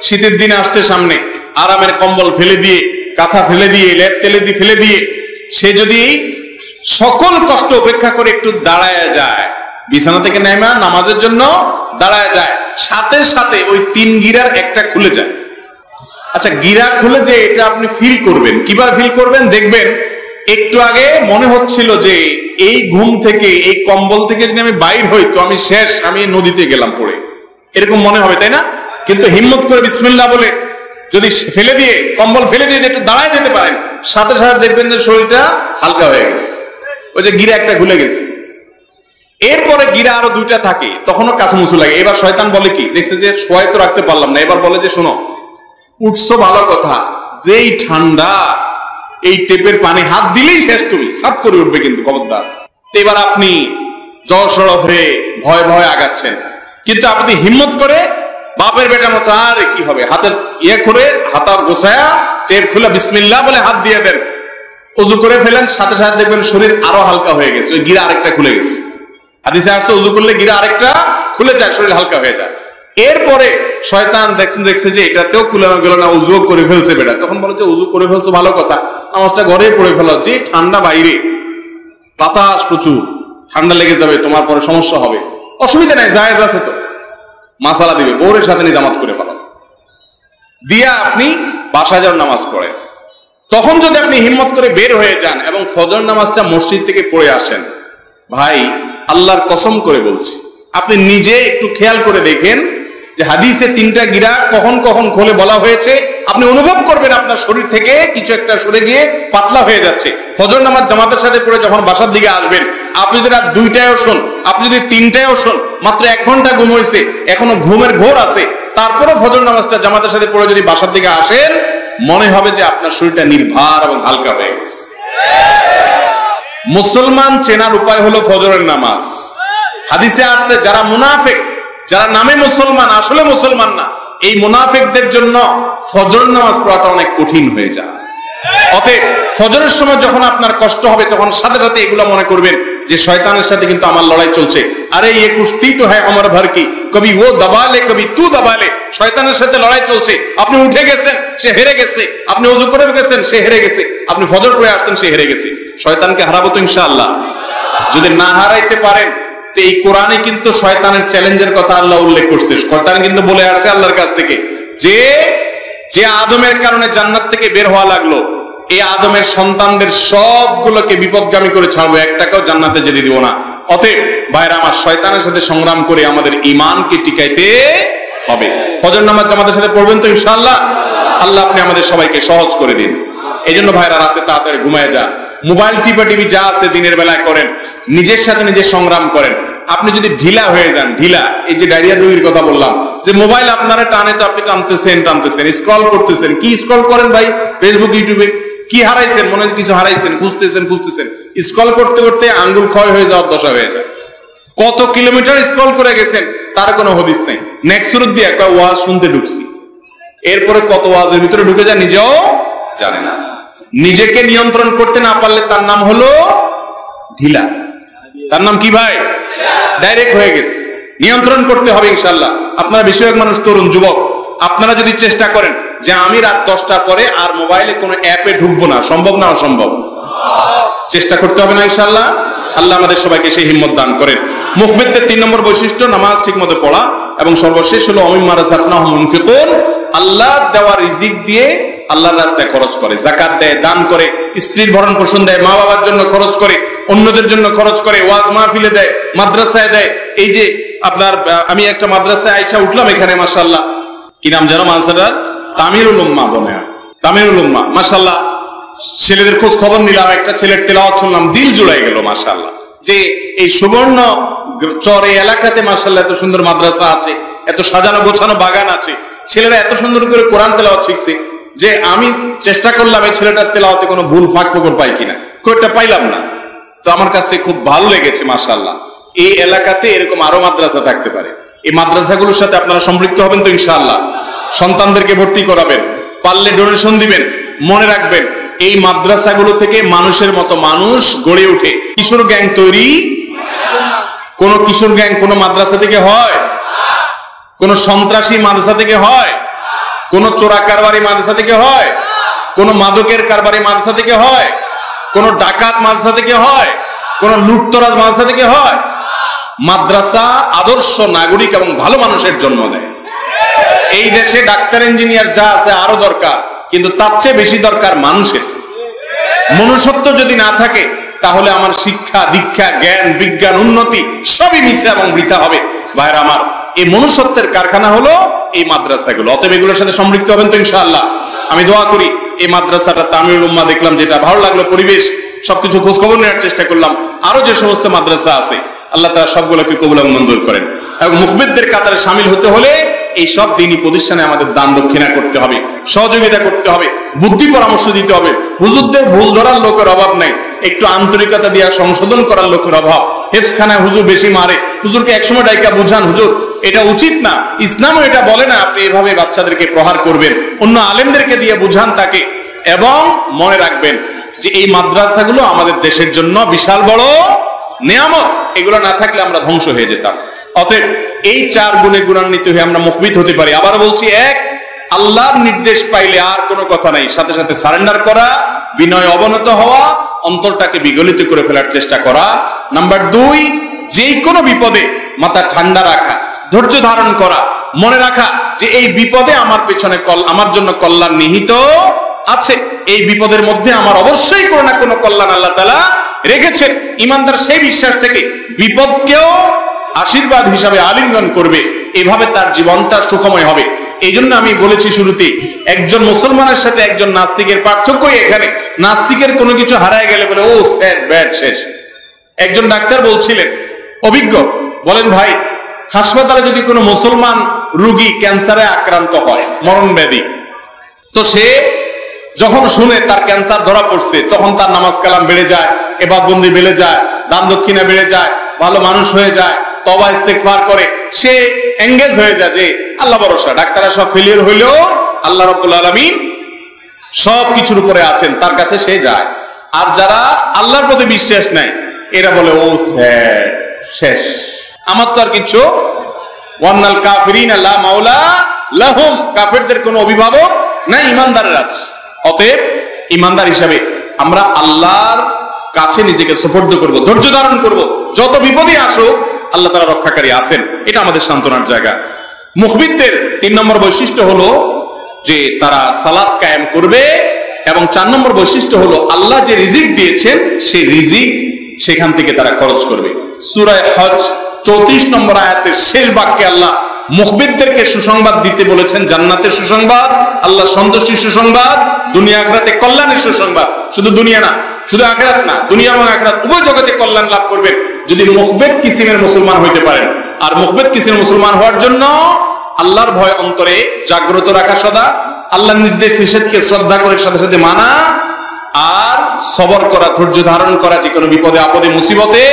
শীতের দিনে আসছে সামনে, আরামের কম্বল ফেলে দিয়ে, কাঁথা ফেলে দিয়ে, লেপ তেলে দিয়ে ফেলে দিয়ে, সে যদি সকল কষ্ট উপেক্ষা করে একটু দাঁড়ায় যায়, বিছানা থেকে নেমে নামাজের জন্য দাঁড়ায় যায়, সাথে সাথে ওই 3 গিরার একটা খুলে যায়। আচ্ছা, গিরা খুলে যে এটা আপনি ফিল করবেন, কিভাবে ফিল করবেন? দেখবেন একটু আগে মনে হচ্ছিল যে এই ঘুম থেকে, এই কম্বল থেকে যদি আমি বাইর হই তো আমি শেষ, আমি নদীতে গেলাম পড়ে, এরকম মনে হবে, তাই না? কিন্তু হিম্মত করে বিসমিল্লাহ বলে যদি ফেলে দিয়ে, কম্বল ফেলে দিয়ে একটু দাঁড়ায় যেতে পারেন, সাথে সাথে দেখবেন যে শরীরটা হালকা হয়ে গেছে, ওই যে গিরা একটা খুলে গেছে। এরপরে গিরা আরো 2টা থাকে, তখনও কাছামুছু লাগে। এবার শয়তান বলে কি, দেখছে যে শোয়াই তো রাখতে পারলাম না, এবার বলে যে শোনো, উঠছো ভালো কথা, যেই ঠান্ডা, এই টেপের পানি হাত দিলেই শেষ, তুমি সাত করে উঠবে কিন্তু, খবরদার। এবার আপনি জড়সড় হয়ে ভয় ভয় আগাচ্ছেন, কিন্তু আপনি হিম্মত করে বাপের বেটার মতো, আর কি হবে, হাতের করে হাতার গোছায়া টেপ খুলে বিসমিল্লাহ বলে হাত দিয়ে দেন, ওযু করে ফেলেন, সাথে সাথে দেখবেন শরীর আরো হালকা হয়ে গেছে, ওই গিরা আরেকটা খুলে গেছে। হাদিসে আসছে ওযু করলে গিরা আরেকটা খুলে যায়, শরীর হালকা হয়ে যায়। এরপরে শয়তান দেখছে যে এটাতেও কুলানো গেল না, উযু করে ফেলছে বেটা, তখন বলে যে উযু করে ফেলছো ভালো কথা, নামাজটা ঘরে পড়ে ফেলো, যে ঠান্ডা বাইরে, বাতাস প্রচুর, ঠান্ডা লেগে যাবে, তোমার পরে সমস্যা হবে, অসুবিধা নাই, জায়েজ আছে তো, মাসালা দিবে, বউরের সাথে জামাত করে ফেলো, দিয়া আপনি বাসায় যাওয়ার নামাজ পড়েন। তখন যদি আপনি হিম্মত করে বের হয়ে যান এবং ফজর নামাজটা মসজিদ থেকে পড়ে আসেন, ভাই আল্লাহর কসম করে বলছি, আপনি নিজে একটু খেয়াল করে দেখেন যে হাদিসে 3টা গিরা কখন কখন খোলে বলা হয়েছে, আপনি অনুভব করবেন আপনার শরীর থেকে কিছু একটা সরে গিয়ে পাতলা হয়ে যাচ্ছে। ফজর নামাজ জামাতের সাথে পড়ে যখন বাসার দিকে আসবেন, আপনি যদি রাত 2টায়ও শোন, আপনি যদি 3টায়ও শোন, মাত্র 1 ঘন্টা ঘুম হয়েছে, এখনো ঘুমের ঘোর আছে, তারপরে ফজর নামাজটা জামাতের সাথে পড়ে যদি বাসার দিকে আসেন, মনে হবে যে আপনার শরীরটা নির্ভার এবং হালকা হয়ে গেছে। মুসলমান চেনার উপায় হলো ফজরের নামাজ। হাদিসে আসছে যারা মুনাফিক, যারা নামে মুসলমান আসলে মুসলমান না, এই মুনাফিকদের জন্য ফজর নামাজ পড়াটা অনেক কঠিন হয়ে যায়। অতএব ফজরের সময় যখন আপনার কষ্ট হবে, তখন সাথে সাথে এগুলো মনে করবেন যে শয়তানের সাথে কিন্তু আমার লড়াই চলছে, আরে ये कुश्ती तो है अमर भर की, कभी वो दबा ले कभी तू दबा ले, শয়তানের সাথে লড়াই চলছে। আপনি উঠে গেছেন, সে হেরে গেছে, আপনি ওযু করে গেছেন, সে হেরে গেছে, আপনি ফজর পড়ে আসছেন, সে হেরে গেছে। শয়তানকে হারাবো তো ইনশাআল্লাহ। যদি না হারাইতে পারেন, তো এই কোরআনে কিন্তু শয়তানের চ্যালেঞ্জের কথা আল্লাহ উল্লেখ করছে। শয়তান কিন্তু বলে আসছে আল্লাহর কাছ থেকে যে আদমের কারণে জান্নাত থেকে বের হওয়া লাগলো, এই আদমের সন্তানদের সবগুলোকে বিপদগামী করে ছাড়বো, একটাকেও জান্নাতে যেতে দিব না। অতএব ভাইরা আমার, শয়তানের সাথে সংগ্রাম করে আমাদের ঈমানকে টিকাইতে হবে। ফজর নামাজ জামাতের সাথে পড়বেন তো ইনশাআল্লাহ। আল্লাহ আপনি আমাদের সবাইকে সহজ করে দিন। এই জন্য ভাইরা রাতে তাড়াতাড়ি ঘুমায় যান, মোবাইল টিপি যা আছে দিনের বেলায় করেন, নিজের সাথে নিজে সংগ্রাম করেন। আপনি যদি ঢিলা হয়ে যান, ঢিলা, এই যে ডায়রিয়া রোগীর কথা বললাম, যে মোবাইল আপনারা টানে, তো আপনি টানতেছেন স্ক্রল করতেছেন, কি স্ক্রল করেন ভাই? ফেসবুক ইউটিউবে কি হারাইছেন? মনে হয় কিছু হারাইছেন, খুঁজতেছেন, স্ক্রল করতে করতে আঙ্গুল ক্ষয় হয়ে যাওয়ার দশা হয়ে যায়। কত কিলোমিটার স্ক্রল করে গেছেন তার কোনো হদিস নেই। নেক্সট সুরত দিয়ে একটা ওয়াজ শুনতে ঢুকছি, এরপরে কত ওয়াজের ভিতরে ঢুকে যায় নিজেও জানে না। নিজেকে নিয়ন্ত্রণ করতে না পারলে তার নাম হলো ঢিলা। তার নাম কি ভাই? ডাইরেক্ট হয়ে গেছে। নিয়ন্ত্রণ করতে হবে ইনশাআল্লাহ। আপনারা বেশিরভাগ মানুষ তরুণ যুবক, আপনারা যদি চেষ্টা করেন যে আমি রাত 10টার পরে আর মোবাইলে কোনো অ্যাপে ঢুকবো না, সম্ভব না? অসম্ভব। চেষ্টা করতে হবে না ইনশাআল্লাহ। আল্লাহ আমাদের সবাইকে সেই হিম্মত দান করেন। মুখবিরদের 3 নম্বর বৈশিষ্ট্য নামাজ ঠিকমতো পড়া, এবং সর্বশেষ হলো অমিম্মা রাযাকনাহুম মুনফিকুন, আল্লাহ দেওয়া রিজিক দিয়ে আল্লাহর রাস্তায় খরচ করে, যাকাত দেয়, দান করে, স্ত্রীর ভরণ পোষণ দেয়, মা বাবার জন্য খরচ করে, অন্যদের জন্য খরচ করে, ওয়াজ মাহফিলে দেয়, মাদ্রাসায় দেয়। এই যে আপনার, আমি একটা মাদ্রাসায় আইসা উঠলাম এখানে, মাশাআল্লাহ, কি নাম যেন মাদ্রাসাটার? তামিরুল উম্মাহ বলে, তামিরুল উম্মাহ। মাশাআল্লাহ, ছেলেদের খোঁজ খবর নিলাম, একটা ছেলের তেলাওয়াত শুনলাম, দিল জুড়াই গেল। মাশাআল্লাহ, যে এই সুবর্ণ চর এই এলাকাতে মাশাআল্লাহ এত সুন্দর মাদ্রাসা আছে, এত সাজানো গোছানো বাগান আছে, ছেলেরা এত সুন্দর করে কোরআন তেলাওয়াত শিখছে, যে আমি চেষ্টা করলাম এই ছেলেটার তেলাওয়াতে কোনো ভুল ফাঁক ফোকর পাই কিনা, কোনটা পাইলাম না। তো আমার কাছে খুব ভালো লেগেছে। মাশাআল্লাহ, এই এলাকাতে এরকম আরো মাদ্রাসা থাকতে পারে। এই মাদ্রাসাগুলোর সাথে আপনারা সম্পৃক্ত হবেন তো ইনশাআল্লাহ? সন্তানদেরকে ভর্তি করাবেন, পারলে ডোনেশন দিবেন। মনে রাখবেন, এই মাদ্রাসাগুলো থেকে মানুষের মতো মানুষ গড়ে ওঠে। কিশোর গ্যাং তৈরি, কোন কিশোর গ্যাং কোন মাদ্রাসা থেকে হয়? কোন সন্ত্রাসী মাদ্রাসা থেকে হয়? কোন চোরা কারবারি মাদ্রাসা থেকে হয়? কোন মাদকের কারবারি মাদ্রাসা থেকে হয়? কোন ডাকাত মাদ্রাসা থেকে হয়? কোন লুটতরাজ মাদ্রাসা থেকে হয়? মাদ্রাসা আদর্শ নাগরিক এবং ভালো মানুষের জন্ম দেয়। এই দেশে ডাক্তার ইঞ্জিনিয়ার যা আছে আরো দরকার, কিন্তু তার চেয়ে বেশি দরকার মানুষের। মনুষ্যত্ব যদি না থাকে তাহলে আমার শিক্ষা দীক্ষা জ্ঞান বিজ্ঞান উন্নতি সবই মিছে এবং বৃথা হবে। ভাইরা আমার, এই মনুষ্যত্বের কারখানা হলো এই মাদ্রাসাগুলো। অতএব এগুলোর সাথে সম্পৃক্ত হবেন তো ইনশাআল্লাহ? আমি দোয়া করি এই মাদ্রাসাটা তামিলুল উম্মাহ দেখলাম, যেটা ভালো লাগলো, পরিবেশ সবকিছু খোঁজ খবর নেওয়ার চেষ্টা করলাম। আরো যে সমস্ত মাদ্রাসা আছে আল্লাহ তাআলা সবগুলোকে কবুল এবং মঞ্জুর করেন। এবং মুখবিদদের কাতারে শামিল হতে হলে এই সব দ্বীনি প্রতিষ্ঠানে আমাদের দান দক্ষিণা করতে হবে, সহযোগিতা করতে হবে, বুদ্ধি পরামর্শ দিতে হবে। হুজুরদের ভুল ধরার লোকের অভাব নাই, একটু আন্তরিকতা দিয়া সংশোধন করার লোকের অভাব। হেফজখানায় হুজুর বেশি মারে, হুজুরকে একসময় ডাইকা বুঝান, হুজুর এটা উচিত না, ইসলামও এটা বলে না আপনি এভাবে বাচ্চাদেরকে প্রহার করবেন। অন্য আলেমদেরকে দিয়ে বুঝান তাকে। এবং মনে রাখবেন যে এই মাদ্রাসাগুলো আমাদের দেশের জন্য বিশাল বড় নিয়ামত। এগুলো না থাকলে আমরা ধ্বংস হয়ে যেতাম। অতএব এই চার গুণে গুণান্বিত হয়ে আমরা মুখবিত হতে পারি। আবার বলছি, এক, আল্লাহর নির্দেশ পাইলে আর কোনো কথা নাই, সাথে সাথে সারেন্ডার করা, বিনয় অবনত হওয়া, অন্তরটাকে বিগলিত করে ফেলার চেষ্টা করা। নাম্বার দুই, যে কোনো বিপদে মাথা ঠান্ডা রাখা, ধৈর্য ধারণ করা, মনে রাখা যে এই বিপদে আমার পেছনে আমার জন্য কল্যাণ নিহিত আছে। এই বিপদের মধ্যে আমার অবশ্যই কোনো না কোনো কল্যাণ আল্লাহ তাআলা রেখেছেন। ইমানদার সেই বিশ্বাস থেকে বিপদকেও আশীর্বাদ হিসাবে আলিঙ্গন করবে, এভাবে তার জীবনটা সুখময় হবে। এই জন্য আমি বলেছি শুরুতে, একজন মুসলমানের সাথে একজন নাস্তিকের পার্থক্যই এখানে। নাস্তিকের কোনো কিছু হারায় গেলে বলে ও স্যাড ব্যাড শেষ। একজন ডাক্তার বলছিলেন, অভিজ্ঞ, বলেন ভাই, হাসপাতালে যদি কোনো মুসলমান রোগী ক্যান্সারে আক্রান্ত হয়, মরণ ব্যাধি, তো সে যখন শুনে তার ক্যান্সার ধরা পড়ছে, তখন তার নামাজ কালাম বেড়ে যায়, ইবাদতবন্দি বেড়ে যায়, দান দক্ষিণা বেড়ে যায়, ভালো মানুষ হয়ে যায়, তওবা ইস্তেগফার করে, সে এঙ্গেজ হয়ে যায় যে আল্লাহ ভরসা, ডাক্তাররা সব ফেলিয়ার হইলেও আল্লাহ রাব্বুল আলামিন সব কিছুর উপরে আছেন, তার কাছে সে যায়। আর যারা আল্লাহর প্রতি বিশ্বাস নাই, এরা বলে ও স্যাড শেষ, আমার তো আর কিছু। ওয়ান্নাল কাফিরিনা লা মাওলা লাহুম, কাফেরদের কোনো অভিভাবক নাই, ইমানদারের আছে। অতএব ইমানদার হিসাবে আমরা আল্লাহর কাছে নিজেকে সুপর্দ করব, ধৈর্য ধারণ করব, যত বিপদই আসুক আল্লাহ তাআলা রক্ষাকারী আছেন, এটা আমাদের সান্ত্বনার জায়গা। মুখবিদদের 3 নম্বর বৈশিষ্ট্য হলো যে তারা সালাত কায়েম করবে, এবং 4 নম্বর বৈশিষ্ট্য হলো আল্লাহ যে রিজিক দিয়েছেন সেই রিজিক সেখান থেকে তারা খরচ করবে। সূরা হজ 34 নম্বর আয়াতের শেষ বাক্যে আল্লাহ মুখবিদদেরকে সুসংবাদ দিতে বলেছেন, জান্নাতের সুসংবাদ, আল্লাহ সন্তুষ্টির সুসংবাদ, দুনিয়া আখিরাতে কল্যাণের সুসংবাদ। শুধু দুনিয়া না, শুধু আখিরাত না, দুনিয়া এবং আখিরাত উভয় জগতে কল্যাণ লাভ করবেন যদি মুখবিদ কিসিমের মুসলমান হইতে পারেন। আর মুখবিদ কিসিমের মুসলমান হওয়ার জন্য আল্লাহর ভয় অন্তরে জাগ্রত রাখা, সদা আল্লাহর নির্দেশ নিষেধকে শ্রদ্ধা করে সাথে সাথে মানা, আর সবর করা, ধৈর্য ধারণ করা যে কোনো বিপদে আপদে মুসিবতে,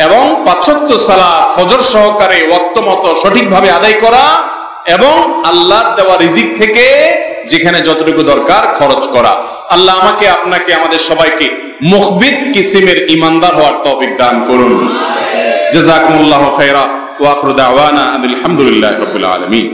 এবং 5 ওয়াক্ত সালাত ফজর সহকারে ওয়াক্ত মতো সঠিকভাবে আদায় করা, এবং আল্লাহর দেওয়া রিজিক থেকে যেখানে যতটুকু দরকার খরচ করা। আল্লাহ আমাকে, আপনাকে, আমাদের সবাইকে মুখবিত কিসিমের ইমানদার হওয়ার তৌফিক দান করুন। জাযাকুমুল্লাহু খায়রা ওয়া আখিরু দাওয়ানা আলহামদুলিল্লাহি রাব্বিল আলামিন।